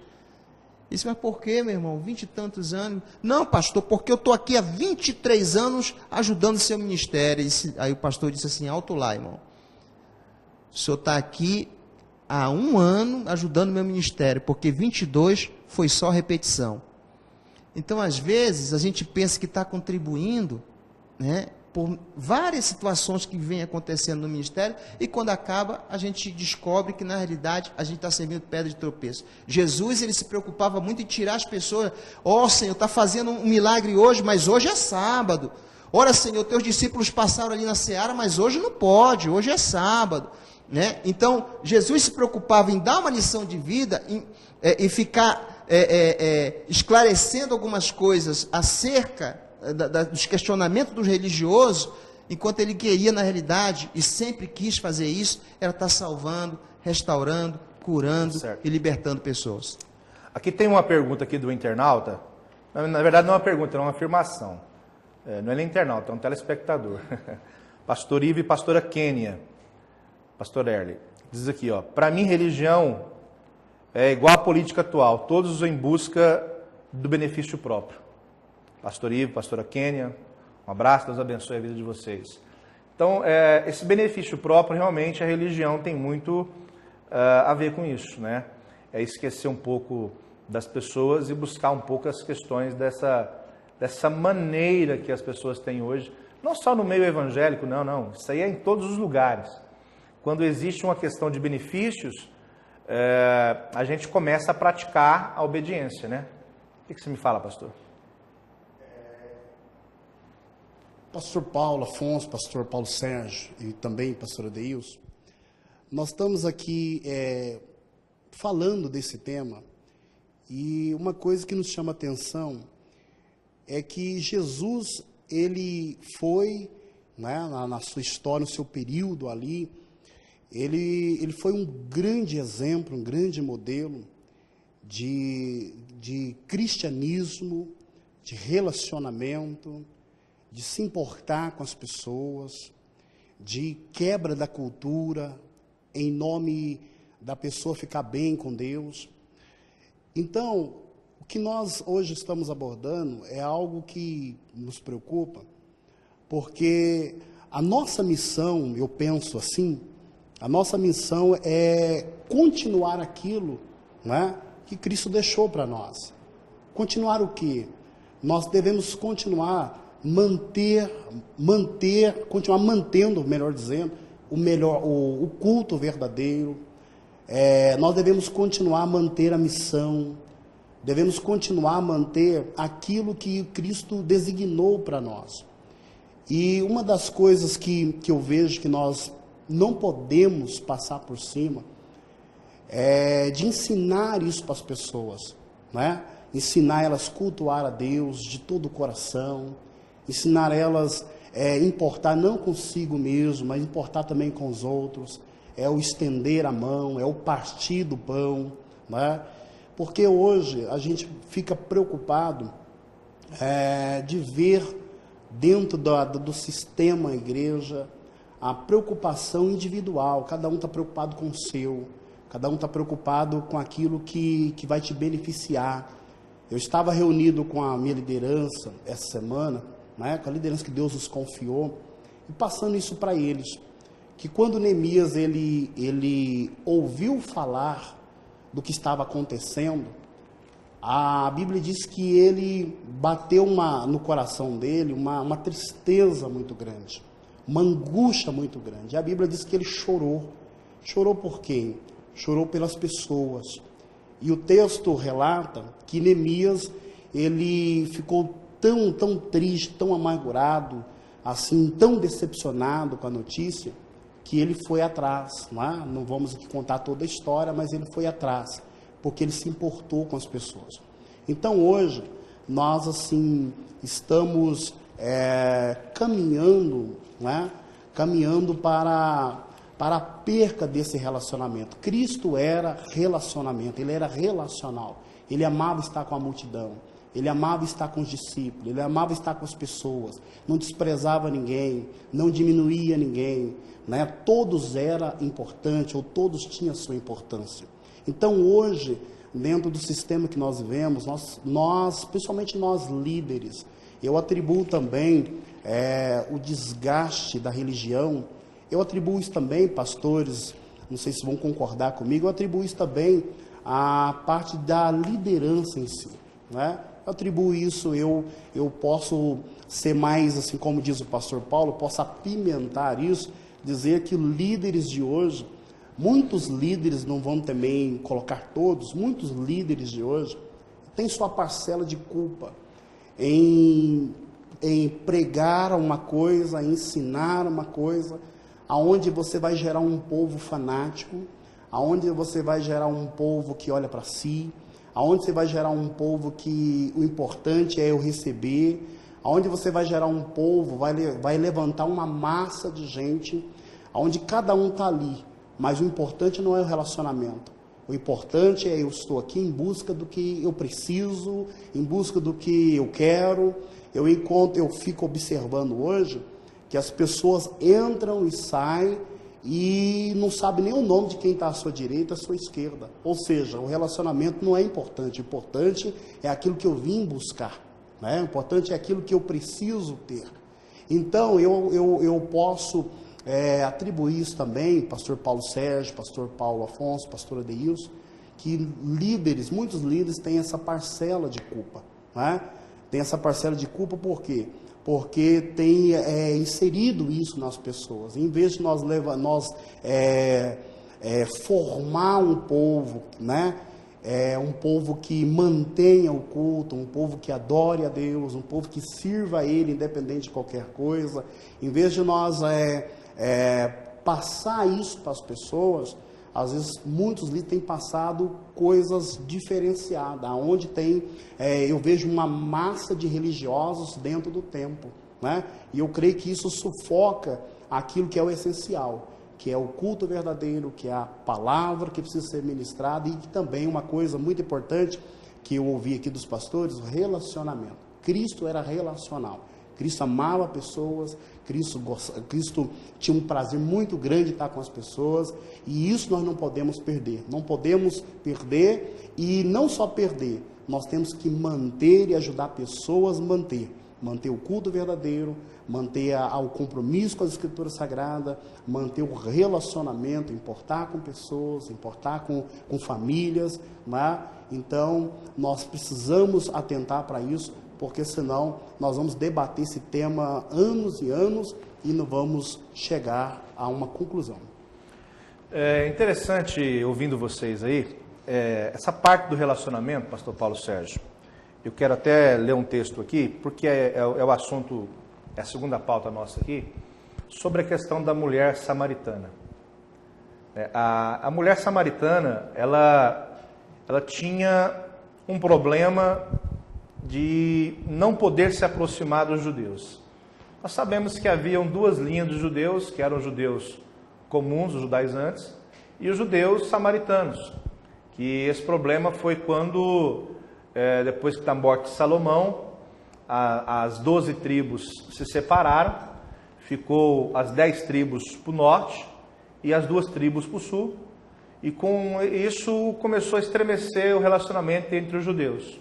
disse: mas por quê, meu irmão, 20 e tantos anos? Não, pastor, porque eu estou aqui há 23 anos ajudando o seu ministério. Aí o pastor disse assim: alto lá, irmão, o senhor está aqui há 1 ano ajudando o meu ministério, porque 22 foi só repetição. Então, às vezes, a gente pensa que está contribuindo, né, por várias situações que vêm acontecendo no ministério, e quando acaba, a gente descobre que, na realidade, a gente está servindo pedra de tropeço. Jesus, ele se preocupava muito em tirar as pessoas. Senhor, está fazendo um milagre hoje, mas hoje é sábado. Ora, Senhor, teus discípulos passaram ali na seara, mas hoje não pode, hoje é sábado. Né? Então, Jesus se preocupava em dar uma lição de vida e ficar esclarecendo algumas coisas acerca dos questionamentos dos religiosos, enquanto ele queria, na realidade, e sempre quis fazer isso, era estar salvando, restaurando, curando e libertando pessoas. Aqui tem uma pergunta aqui do internauta. Na verdade, não é uma pergunta, é uma afirmação. Não é nem internauta, é um telespectador. Pastor Ivo e pastora Kênia. Pastor Erle, diz aqui, para mim religião é igual à política atual, todos em busca do benefício próprio. Pastor Ivo, pastora Kênia, um abraço, Deus abençoe a vida de vocês. Então, esse benefício próprio, realmente, a religião tem muito a ver com isso, né? É esquecer um pouco das pessoas e buscar um pouco as questões dessa maneira que as pessoas têm hoje, não só no meio evangélico, não, isso aí é em todos os lugares. Quando existe uma questão de benefícios, a gente começa a praticar a obediência, né? O que você me fala, pastor? Pastor Paulo Afonso, pastor Paulo Sérgio e também pastor Adeilson, nós estamos aqui falando desse tema, E uma coisa que nos chama atenção é que Jesus, ele foi, né, na sua história, no seu período ali, ele foi um grande exemplo, um grande modelo de cristianismo, de relacionamento, de se importar com as pessoas, de quebra da cultura, em nome da pessoa ficar bem com Deus. Então, o que nós hoje estamos abordando é algo que nos preocupa, porque a nossa missão, eu penso assim, a nossa missão é continuar aquilo, né, que Cristo deixou para nós. Continuar o quê? Nós devemos continuar continuar mantendo, melhor dizendo, o culto verdadeiro. Nós devemos continuar a manter a missão, devemos continuar a manter aquilo que Cristo designou para nós. E uma das coisas que eu vejo que nós não podemos passar por cima é de ensinar isso para as pessoas, né? Ensinar elas a cultuar a Deus de todo o coração, ensinar elas a importar não consigo mesmo, mas importar também com os outros, é o estender a mão, é o partir do pão, né? Porque hoje a gente fica preocupado de ver dentro do sistema igreja a preocupação individual, cada um está preocupado com o seu, cada um está preocupado com aquilo que vai te beneficiar. Eu estava reunido com a minha liderança essa semana, né, com a liderança que Deus nos confiou, e passando isso para eles, que quando Neemias ele ouviu falar do que estava acontecendo, a Bíblia diz que ele bateu no coração dele uma tristeza muito grande, uma angústia muito grande. A Bíblia diz que ele chorou. Chorou por quem? Chorou pelas pessoas. E o texto relata que Neemias, ele ficou tão triste, tão amargurado, assim, tão decepcionado com a notícia, que ele foi atrás, não é? Não vamos aqui contar toda a história, mas ele foi atrás, porque ele se importou com as pessoas. Então hoje, nós assim, estamos caminhando, né? Caminhando para a perca desse relacionamento. Cristo era relacionamento, ele era relacional, ele amava estar com a multidão, ele amava estar com os discípulos, ele amava estar com as pessoas, não desprezava ninguém, não diminuía ninguém, né? Todos eram importantes, ou todos tinham sua importância. Então hoje, dentro do sistema que nós vivemos, nós principalmente nós líderes, eu atribuo também o desgaste da religião. Eu atribuo isso também, pastores, não sei se vão concordar comigo, eu atribuo isso também à parte da liderança em si, né? Eu atribuo isso, eu posso ser mais, assim como diz o pastor Paulo, posso apimentar isso, dizer que líderes de hoje, muitos líderes, não vão também colocar todos, muitos líderes de hoje têm sua parcela de culpa em pregar uma coisa, ensinar uma coisa, aonde você vai gerar um povo fanático, aonde você vai gerar um povo que olha para si, aonde você vai gerar um povo que o importante é eu receber, aonde você vai gerar um povo, vai levantar uma massa de gente, aonde cada um está ali, mas o importante não é o relacionamento, o importante é eu estou aqui em busca do que eu preciso, em busca do que eu quero. Eu fico observando hoje que as pessoas entram e saem e não sabem nem o nome de quem está à sua direita, à sua esquerda. Ou seja, o relacionamento não é importante. O importante é aquilo que eu vim buscar, né? O importante é aquilo que eu preciso ter. Então, eu posso atribuir isso também, pastor Paulo Sérgio, pastor Paulo Afonso, pastor Adeilson, que muitos líderes têm essa parcela de culpa, né? Tem essa parcela de culpa por quê? Porque tem inserido isso nas pessoas. Em vez de nós formar um povo, né? Um povo que mantenha o culto, um povo que adore a Deus, um povo que sirva a Ele independente de qualquer coisa. Em vez de nós passar isso para as pessoas, às vezes muitos ali têm passado coisas diferenciadas, onde tem, eu vejo uma massa de religiosos dentro do templo, né? E eu creio que isso sufoca aquilo que é o essencial, que é o culto verdadeiro, que é a palavra que precisa ser ministrada, e que também uma coisa muito importante que eu ouvi aqui dos pastores, o relacionamento. Cristo era relacional. Cristo amava pessoas, Cristo tinha um prazer muito grande de estar com as pessoas, e isso nós não podemos perder. Não podemos perder, e não só perder, nós temos que manter e ajudar pessoas a manter o culto verdadeiro, manter o compromisso com as Escrituras Sagradas, manter o relacionamento, importar com pessoas, importar com famílias, né? Então, nós precisamos atentar para isso, porque senão nós vamos debater esse tema anos e anos e não vamos chegar a uma conclusão. É interessante, ouvindo vocês aí, essa parte do relacionamento, pastor Paulo Sérgio. Eu quero até ler um texto aqui, porque é o assunto, é a segunda pauta nossa aqui, sobre a questão da mulher samaritana. A mulher samaritana, ela tinha um problema de não poder se aproximar dos judeus. Nós sabemos que haviam duas linhas de judeus, que eram os judeus comuns, os judaizantes, e os judeus samaritanos, que esse problema foi quando, depois da morte de Salomão, as 12 tribos se separaram, ficou as 10 tribos para o norte e as 2 tribos para o sul, e com isso começou a estremecer o relacionamento entre os judeus.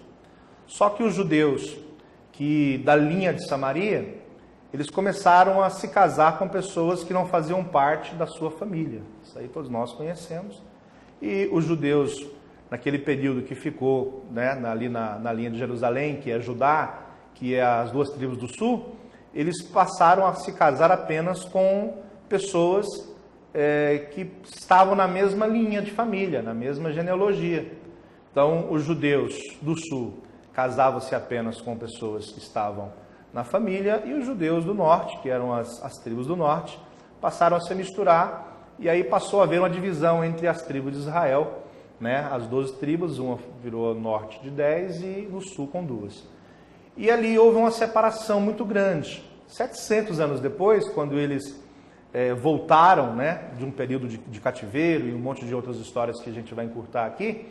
Só que os judeus da linha de Samaria, eles começaram a se casar com pessoas que não faziam parte da sua família. Isso aí todos nós conhecemos. E os judeus, naquele período que ficou, né, ali na linha de Jerusalém, que é Judá, que é as 2 tribos do sul, eles passaram a se casar apenas com pessoas que estavam na mesma linha de família, na mesma genealogia. Então, os judeus do sul casavam-se apenas com pessoas que estavam na família, e os judeus do norte, que eram as tribos do norte, passaram a se misturar, e aí passou a haver uma divisão entre as tribos de Israel, né? As 12 tribos, uma virou norte de 10 e no sul com 2. E ali houve uma separação muito grande. 700 anos depois, quando eles voltaram, né, de um período de cativeiro e um monte de outras histórias que a gente vai encurtar aqui,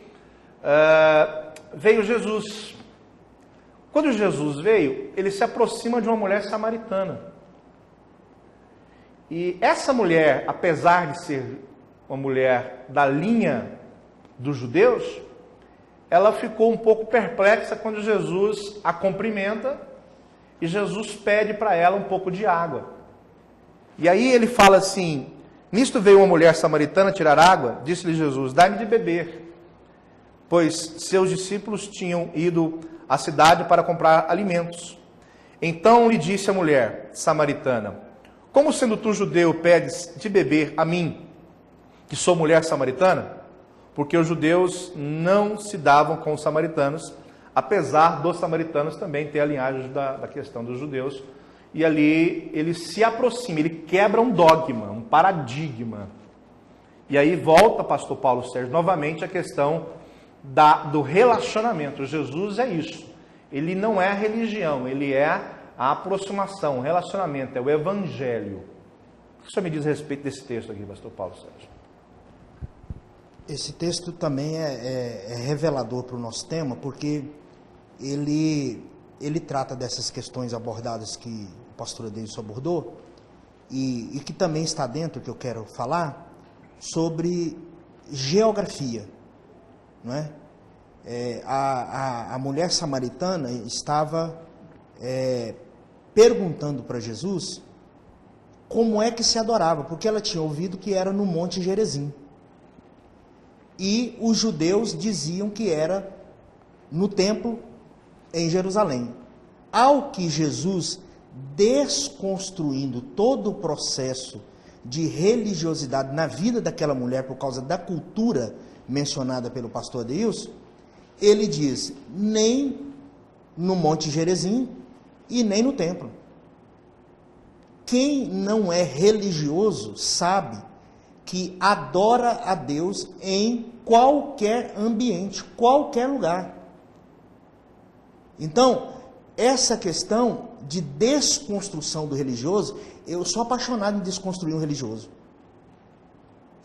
veio Jesus. Quando Jesus veio, ele se aproxima de uma mulher samaritana. E essa mulher, apesar de ser uma mulher da linha dos judeus, ela ficou um pouco perplexa quando Jesus a cumprimenta e Jesus pede para ela um pouco de água. E aí ele fala assim: nisto veio uma mulher samaritana tirar água, disse-lhe Jesus: dai-me de beber. Pois seus discípulos tinham ido à cidade para comprar alimentos. Então lhe disse a mulher samaritana: como sendo tu judeu pedes de beber a mim, que sou mulher samaritana? Porque os judeus não se davam com os samaritanos, apesar dos samaritanos também ter a linhagem da questão dos judeus. E ali ele se aproxima, ele quebra um dogma, um paradigma. E aí volta, pastor Paulo Sérgio, novamente a questão do relacionamento. Jesus é isso. Ele não é a religião, ele é a aproximação, o relacionamento, é o evangelho. O que o senhor me diz a respeito desse texto aqui, pastor Paulo Sérgio? Esse texto também é revelador para o nosso tema, porque ele trata dessas questões abordadas que o pastor Adeilson abordou, e que também está dentro, que eu quero falar, sobre geografia, não é? A mulher samaritana estava perguntando para Jesus como é que se adorava, porque ela tinha ouvido que era no Monte Gerizim. E os judeus diziam que era no templo em Jerusalém. Ao que Jesus, desconstruindo todo o processo de religiosidade na vida daquela mulher por causa da cultura mencionada pelo pastor Adeilson, ele diz: nem no Monte Gerizim e nem no templo. Quem não é religioso sabe que adora a Deus em qualquer ambiente, qualquer lugar. Então, essa questão de desconstrução do religioso, eu sou apaixonado em desconstruir o religioso.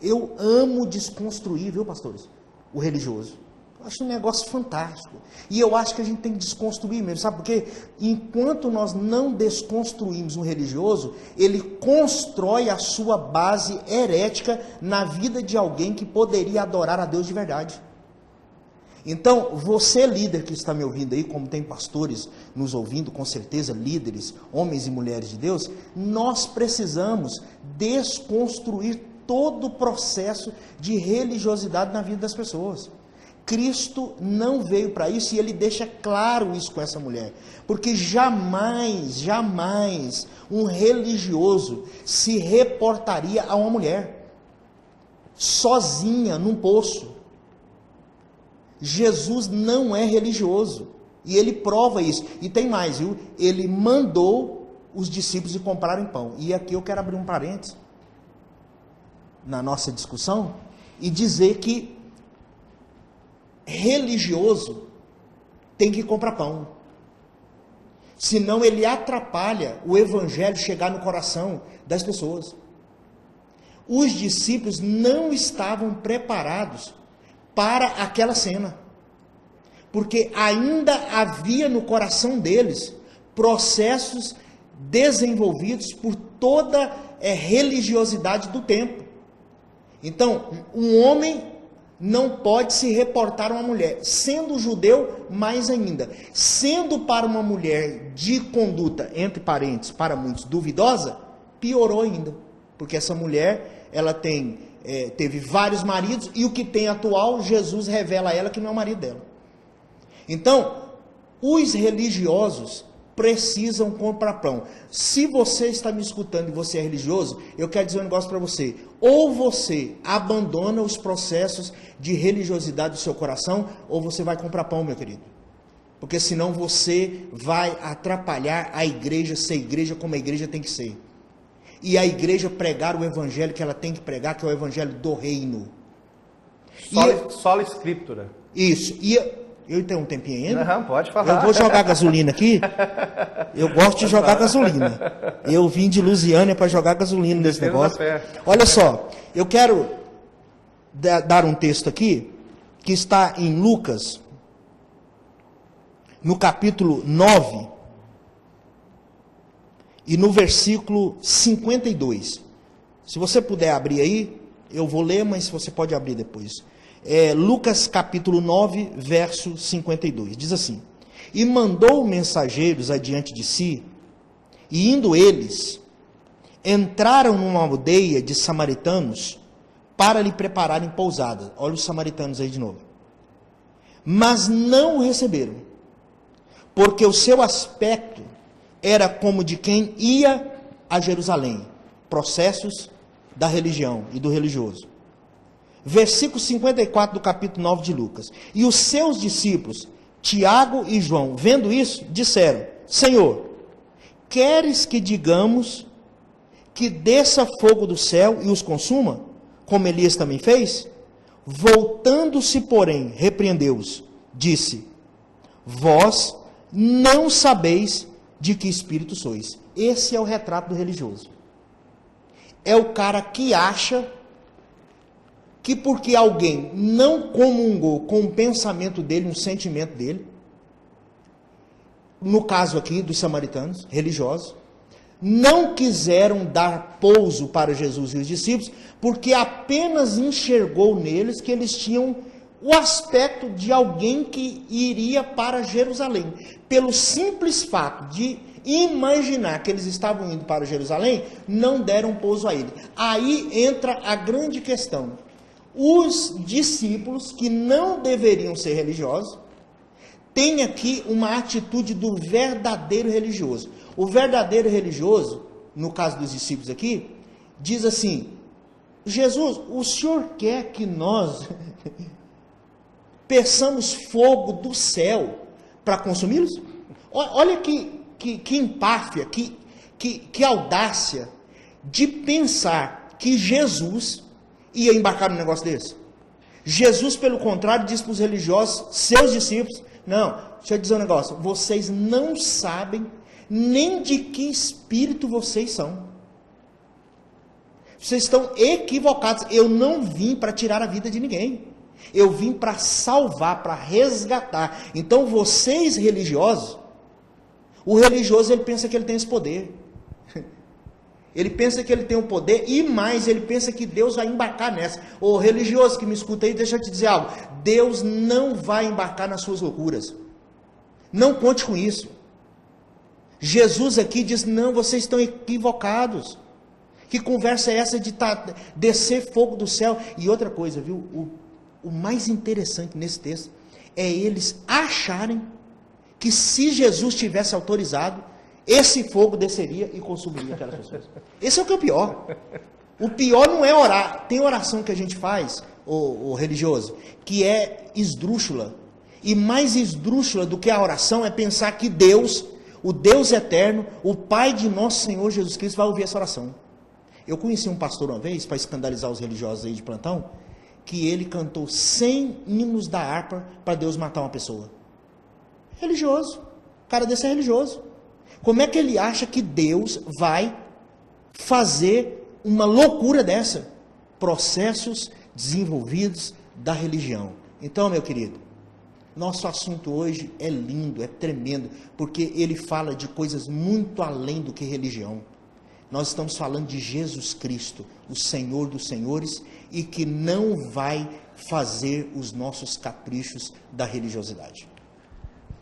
Eu amo desconstruir, viu, pastores? O religioso. Eu acho um negócio fantástico. E eu acho que a gente tem que desconstruir mesmo, sabe? Porque enquanto nós não desconstruímos um religioso, ele constrói a sua base herética na vida de alguém que poderia adorar a Deus de verdade. Então, você líder que está me ouvindo aí, como tem pastores nos ouvindo, com certeza, líderes, homens e mulheres de Deus, nós precisamos desconstruir todo o processo de religiosidade na vida das pessoas. Cristo não veio para isso e ele deixa claro isso com essa mulher. Porque jamais um religioso se reportaria a uma mulher sozinha num poço. Jesus não é religioso. E ele prova isso. E tem mais, viu? Ele mandou os discípulos ir comprarem pão. E aqui eu quero abrir um parênteses na nossa discussão e dizer que religioso tem que comprar pão. Senão ele atrapalha o evangelho chegar no coração das pessoas. Os discípulos não estavam preparados para aquela cena, porque ainda havia no coração deles processos desenvolvidos por toda a religiosidade do tempo. Então, um homem não pode se reportar a uma mulher, sendo judeu, mais ainda, sendo para uma mulher de conduta, entre parênteses, para muitos, duvidosa, piorou ainda, porque essa mulher, ela teve vários maridos, e o que tem atual, Jesus revela a ela que não é o marido dela. Então, os religiosos precisam comprar pão. Se você está me escutando e você é religioso, eu quero dizer um negócio para você. Ou você abandona os processos de religiosidade do seu coração, ou você vai comprar pão, meu querido. Porque senão você vai atrapalhar a igreja ser igreja como a igreja tem que ser. E a igreja pregar o evangelho que ela tem que pregar, que é o evangelho do reino. Sola Escritura. Isso. E eu tenho um tempinho ainda? Não, pode falar. Eu vou jogar gasolina aqui. Eu gosto de jogar gasolina. Eu vim de Lusiânia para jogar gasolina nesse negócio. Olha só, eu quero dar um texto aqui, que está em Lucas, no capítulo 9, e no versículo 52. Se você puder abrir aí, eu vou ler, mas você pode abrir depois. Lucas capítulo 9, verso 52. Diz assim: E mandou mensageiros adiante de si, e indo eles, entraram numa aldeia de samaritanos, para lhe prepararem pousada. Olha os samaritanos aí de novo. Mas não o receberam, porque o seu aspecto era como de quem ia a Jerusalém. Processos da religião e do religioso. Versículo 54 do capítulo 9 de Lucas. E os seus discípulos, Tiago e João, vendo isso, disseram: Senhor, queres que digamos que desça fogo do céu e os consuma, como Elias também fez? Voltando-se, porém, repreendeu-os, disse: Vós não sabeis de que espírito sois. Esse é o retrato do religioso. É o cara que acha que porque alguém não comungou com o pensamento dele, um sentimento dele, no caso aqui dos samaritanos, religiosos, não quiseram dar pouso para Jesus e os discípulos, porque apenas enxergou neles que eles tinham o aspecto de alguém que iria para Jerusalém. Pelo simples fato de imaginar que eles estavam indo para Jerusalém, não deram pouso a ele. Aí entra a grande questão. Os discípulos, que não deveriam ser religiosos, têm aqui uma atitude do verdadeiro religioso. O verdadeiro religioso, no caso dos discípulos aqui, diz assim: Jesus, o Senhor quer que nós peçamos fogo do céu para consumi-los? Olha que empáfia, que audácia de pensar que Jesus ia embarcar num negócio desse? Jesus, pelo contrário, disse para os religiosos, seus discípulos, não, deixa eu dizer um negócio, vocês não sabem nem de que espírito vocês são. Vocês estão equivocados. Eu não vim para tirar a vida de ninguém. Eu vim para salvar, para resgatar. Então vocês religiosos, o religioso ele pensa que ele tem esse poder. Ele pensa que ele tem o poder e mais, ele pensa que Deus vai embarcar nessa. Ô religioso que me escuta aí, deixa eu te dizer algo. Deus não vai embarcar nas suas loucuras. Não conte com isso. Jesus aqui diz, não, vocês estão equivocados. Que conversa é essa de descer fogo do céu? E outra coisa, viu? O mais interessante nesse texto é eles acharem que se Jesus tivesse autorizado, esse fogo desceria e consumiria aquelas pessoas. Esse é o que é o pior. O pior não é orar. Tem oração que a gente faz, o religioso, que é esdrúxula. E mais esdrúxula do que a oração é pensar que Deus, o Deus eterno, o Pai de nosso Senhor Jesus Cristo, vai ouvir essa oração. Eu conheci um pastor uma vez, para escandalizar os religiosos aí de plantão, que ele cantou 100 hinos da harpa para Deus matar uma pessoa. Religioso. O cara desse é religioso. Como é que ele acha que Deus vai fazer uma loucura dessa? Processos desenvolvidos da religião. Então, meu querido, nosso assunto hoje é lindo, é tremendo, porque ele fala de coisas muito além do que religião. Nós estamos falando de Jesus Cristo, o Senhor dos Senhores, e que não vai fazer os nossos caprichos da religiosidade.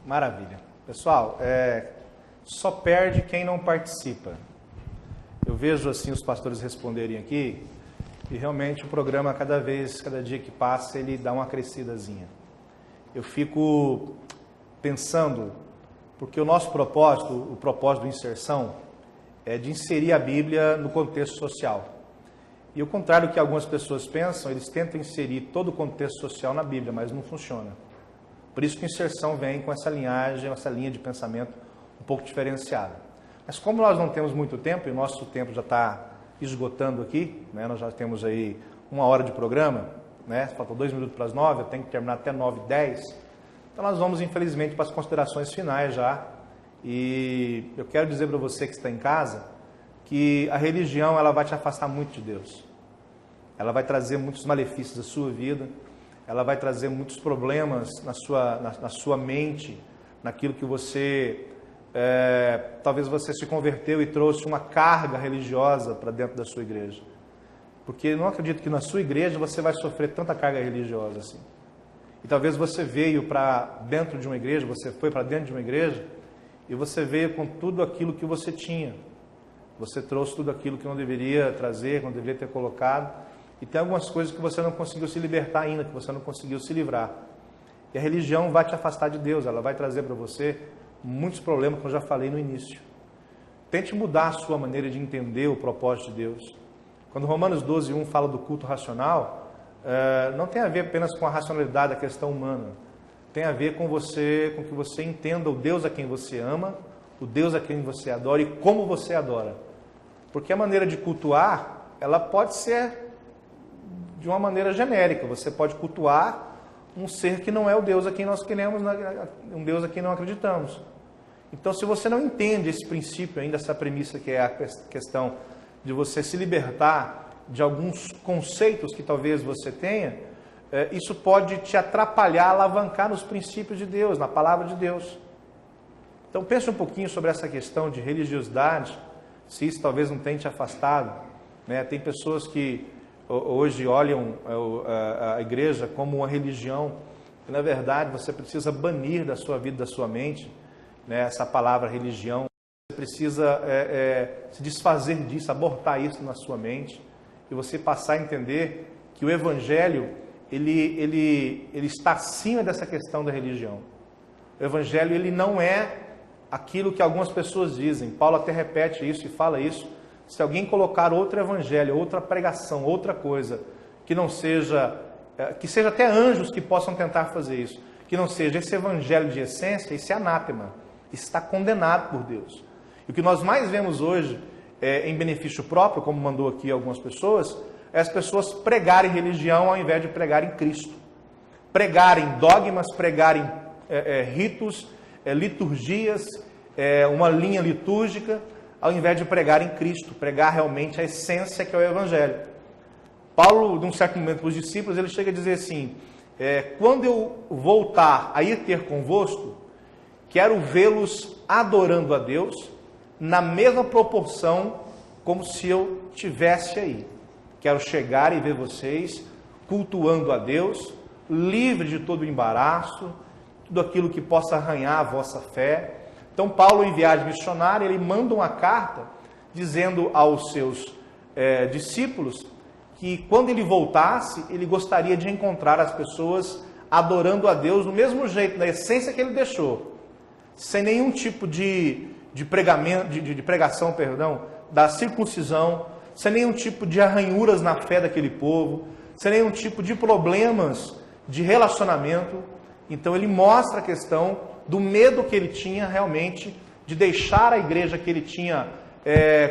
Maravilha. Pessoal, só perde quem não participa. Eu vejo assim os pastores responderem aqui, e realmente o programa, cada dia que passa, ele dá uma crescidazinha. Eu fico pensando, porque o nosso propósito, o propósito do Inserção, é de inserir a Bíblia no contexto social. E ao contrário do que algumas pessoas pensam, eles tentam inserir todo o contexto social na Bíblia, mas não funciona. Por isso que a Inserção vem com essa linhagem, essa linha de pensamento um pouco diferenciada. Mas como nós não temos muito tempo, e o nosso tempo já está esgotando aqui, né? Nós já temos aí 1 hora de programa, né? Faltam 2 minutos para as 9, eu tenho que terminar até 9h10. Então nós vamos, infelizmente, para as considerações finais já. E eu quero dizer para você que está em casa que a religião ela vai te afastar muito de Deus. Ela vai trazer muitos malefícios à sua vida, ela vai trazer muitos problemas na sua mente, naquilo que você, talvez você se converteu e trouxe uma carga religiosa para dentro da sua igreja. Porque eu não acredito que na sua igreja você vai sofrer tanta carga religiosa assim. E talvez você veio para dentro de uma igreja, você foi para dentro de uma igreja, e você veio com tudo aquilo que você tinha. Você trouxe tudo aquilo que não deveria trazer, que não deveria ter colocado. E tem algumas coisas que você não conseguiu se libertar ainda, que você não conseguiu se livrar. E a religião vai te afastar de Deus, ela vai trazer para você muitos problemas, como eu já falei no início. Tente mudar a sua maneira de entender o propósito de Deus. Quando Romanos 12:1 fala do culto racional, não tem a ver apenas com a racionalidade da questão humana. Tem a ver com que você entenda o Deus a quem você ama, o Deus a quem você adora e como você adora. Porque a maneira de cultuar, ela pode ser de uma maneira genérica. Você pode cultuar um ser que não é o Deus a quem nós queremos, um Deus a quem não acreditamos. Então, se você não entende esse princípio ainda, essa premissa que é a questão de você se libertar de alguns conceitos que talvez você tenha, isso pode te atrapalhar, alavancar nos princípios de Deus, na palavra de Deus. Então pense um pouquinho sobre essa questão de religiosidade, se isso talvez não tenha te afastado, né? Tem pessoas que hoje olham a igreja como uma religião, que na verdade você precisa banir da sua vida, da sua mente, né? Essa palavra religião. Você precisa se desfazer disso, abortar isso na sua mente, e você passar a entender que o Evangelho ele está acima dessa questão da religião. O Evangelho ele não é aquilo que algumas pessoas dizem. Paulo até repete isso e fala isso. Se alguém colocar outro evangelho, outra pregação, outra coisa, que não seja, que seja até anjos que possam tentar fazer isso, que não seja esse evangelho de essência, esse anátema, está condenado por Deus. E o que nós mais vemos hoje, em benefício próprio, como mandou aqui algumas pessoas, é as pessoas pregarem religião ao invés de pregarem Cristo. Pregarem dogmas, pregarem ritos, liturgias, uma linha litúrgica, ao invés de pregarem Cristo, pregar realmente a essência que é o Evangelho. Paulo, num certo momento para os discípulos, ele chega a dizer assim, quando eu voltar a ir ter convosco, quero vê-los adorando a Deus na mesma proporção como se eu estivesse aí. Quero chegar e ver vocês cultuando a Deus, livre de todo o embaraço, tudo aquilo que possa arranhar a vossa fé. Então, Paulo, em viagem missionária, ele manda uma carta dizendo aos seus discípulos que quando ele voltasse, ele gostaria de encontrar as pessoas adorando a Deus do mesmo jeito, na essência que ele deixou, sem nenhum tipo de pregação da circuncisão, sem nenhum tipo de arranhuras na fé daquele povo, sem nenhum tipo de problemas de relacionamento. Então ele mostra a questão do medo que ele tinha realmente de deixar a igreja que ele tinha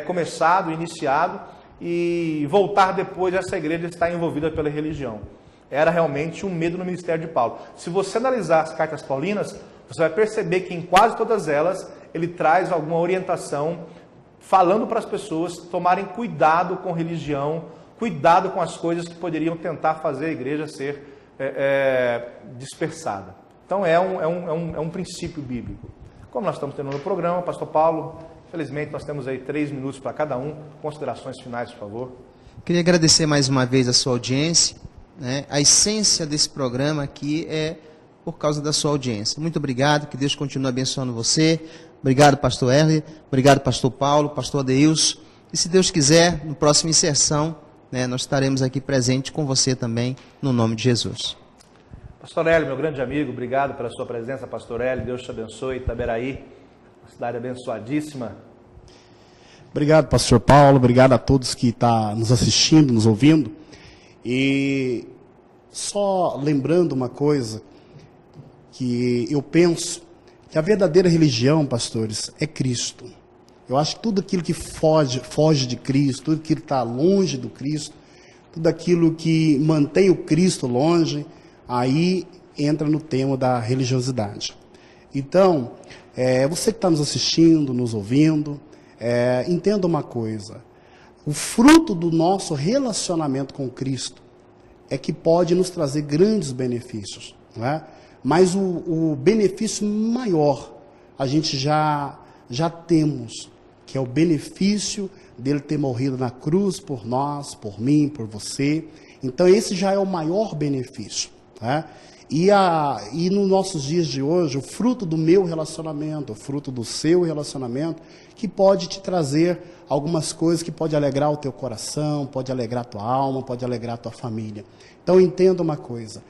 começado, iniciado, e voltar depois essa igreja estar envolvida pela religião. Era realmente um medo no ministério de Paulo. Se você analisar as cartas paulinas, você vai perceber que em quase todas elas ele traz alguma orientação falando para as pessoas tomarem cuidado com religião, cuidado com as coisas que poderiam tentar fazer a igreja ser dispersada. Então é um princípio bíblico. Como nós estamos tendo no programa, Pastor Paulo, infelizmente nós temos aí 3 minutos para cada um. Considerações finais, por favor. Queria agradecer mais uma vez a sua audiência, né? A essência desse programa aqui é por causa da sua audiência. Muito obrigado, que Deus continue abençoando você. Obrigado, pastor Erle. Obrigado, pastor Paulo, pastor Adeilson. E se Deus quiser, no próximo Inserção, né, nós estaremos aqui presente com você também, no nome de Jesus. Pastor Hélio, meu grande amigo, obrigado pela sua presença, Pastor Hélio. Deus te abençoe. Itaberaí, uma cidade abençoadíssima. Obrigado, pastor Paulo. Obrigado a todos que estão nos assistindo, nos ouvindo. E só lembrando uma coisa, que eu penso que a verdadeira religião, pastores, é Cristo. Eu acho que tudo aquilo que foge de Cristo, tudo aquilo que está longe do Cristo, tudo aquilo que mantém o Cristo longe, aí entra no tema da religiosidade. Então, você que está nos assistindo, nos ouvindo, entenda uma coisa: o fruto do nosso relacionamento com Cristo é que pode nos trazer grandes benefícios, não é? Mas o benefício maior a gente já temos, que é o benefício dele ter morrido na cruz por nós, por mim, por você. Então esse já é o maior benefício, tá? E nos nossos dias de hoje, o fruto do meu relacionamento, o fruto do seu relacionamento, que pode te trazer algumas coisas que pode alegrar o teu coração, pode alegrar a tua alma, pode alegrar a tua família. Então entenda uma coisa,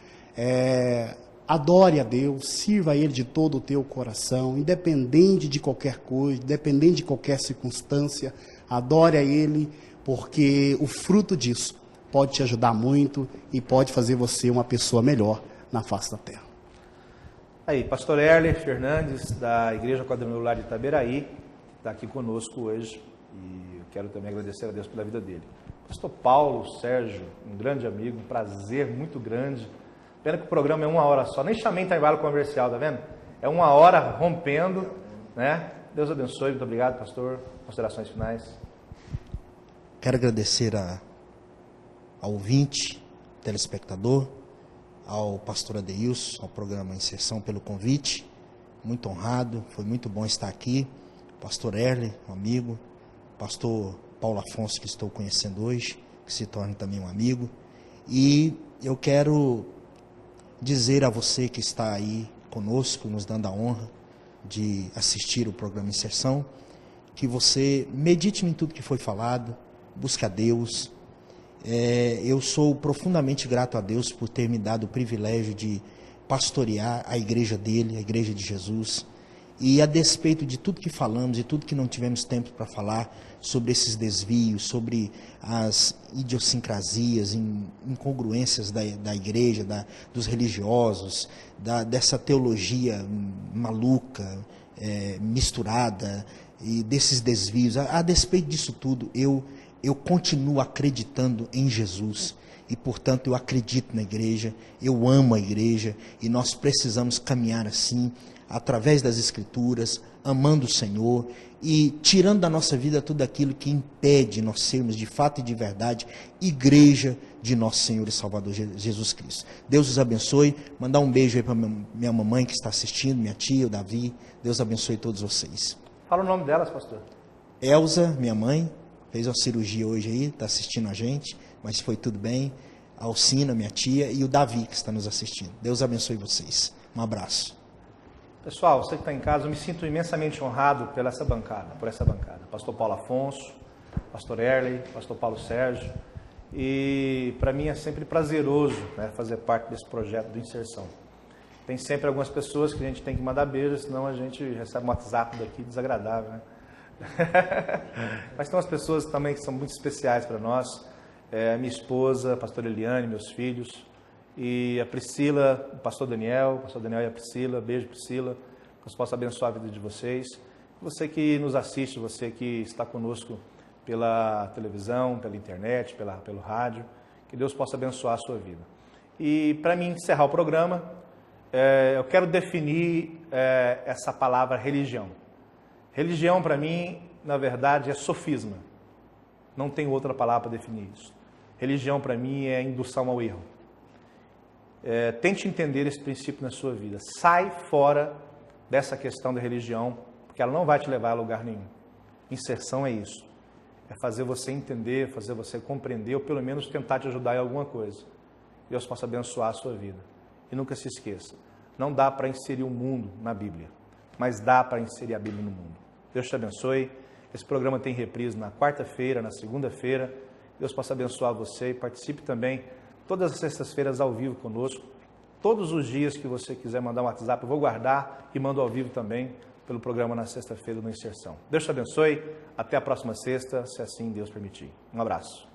adore a Deus, sirva a Ele de todo o teu coração, independente de qualquer coisa, independente de qualquer circunstância, adore a Ele, porque o fruto disso pode te ajudar muito e pode fazer você uma pessoa melhor na face da terra. Aí, pastor Erle Fernandes, da Igreja Quadrangular de Itaberaí, está aqui conosco hoje, e eu quero também agradecer a Deus pela vida dele. Pastor Paulo Sérgio, um grande amigo, um prazer muito grande. Pena que o programa é 1 hora só, nem chamei intervalo comercial, tá vendo? É 1 hora rompendo, né? Deus abençoe, muito obrigado, pastor. Considerações finais. Quero agradecer ao ouvinte, telespectador, ao pastor Adeilson, ao programa Inserção, pelo convite. Muito honrado, foi muito bom estar aqui. Pastor Erle, um amigo. Pastor Paulo Afonso, que estou conhecendo hoje, que se torna também um amigo. E eu quero dizer a você que está aí conosco, nos dando a honra de assistir o programa Inserção, que você medite em tudo que foi falado, busque a Deus. Eu sou profundamente grato a Deus por ter me dado o privilégio de pastorear a igreja dele, a igreja de Jesus. E a despeito de tudo que falamos e tudo que não tivemos tempo para falar sobre esses desvios, sobre as idiosincrasias, incongruências da igreja, dos religiosos, dessa teologia maluca, misturada, e desses desvios, a despeito disso tudo, eu eu continuo acreditando em Jesus. E, portanto, eu acredito na igreja, eu amo a igreja e nós precisamos caminhar assim, através das Escrituras, amando o Senhor e tirando da nossa vida tudo aquilo que impede nós sermos, de fato e de verdade, igreja de nosso Senhor e Salvador Jesus Cristo. Deus os abençoe. Mandar um beijo aí para minha mamãe que está assistindo, minha tia, o Davi. Deus abençoe todos vocês. Fala o nome delas, pastor. Elza, minha mãe, fez uma cirurgia hoje aí, está assistindo a gente, mas foi tudo bem. A Alcina, minha tia, e o Davi, que está nos assistindo. Deus abençoe vocês. Um abraço. Pessoal, você que está em casa, eu me sinto imensamente honrado por essa bancada. Pastor Paulo Afonso, pastor Erley, pastor Paulo Sérgio. E para mim é sempre prazeroso, né, fazer parte desse projeto do Inserção. Tem sempre algumas pessoas que a gente tem que mandar beijos, senão a gente recebe um WhatsApp daqui desagradável, né? Mas tem umas pessoas também que são muito especiais para nós. Minha esposa, a pastora Eliane, meus filhos, e a Priscila, o pastor Daniel e a Priscila. Beijo, Priscila. Que Deus possa abençoar a vida de vocês. Você que nos assiste, você que está conosco pela televisão, pela internet, pelo rádio, que Deus possa abençoar a sua vida. E para mim encerrar o programa, eu quero definir essa palavra religião. Religião para mim, na verdade, é sofisma. Não tem outra palavra para definir isso. Religião para mim é indução ao erro. Tente entender esse princípio na sua vida. Sai fora dessa questão da religião, porque ela não vai te levar a lugar nenhum. Inserção é isso. É fazer você entender, fazer você compreender, ou pelo menos tentar te ajudar em alguma coisa. Deus possa abençoar a sua vida. E nunca se esqueça, não dá para inserir o mundo na Bíblia, mas dá para inserir a Bíblia no mundo. Deus te abençoe. Esse programa tem reprise na quarta-feira, na segunda-feira. Deus possa abençoar você e participe também todas as sextas-feiras ao vivo conosco. Todos os dias que você quiser mandar um WhatsApp, eu vou guardar e mando ao vivo também pelo programa na sexta-feira no Inserção. Deus te abençoe. Até a próxima sexta, se assim Deus permitir. Um abraço.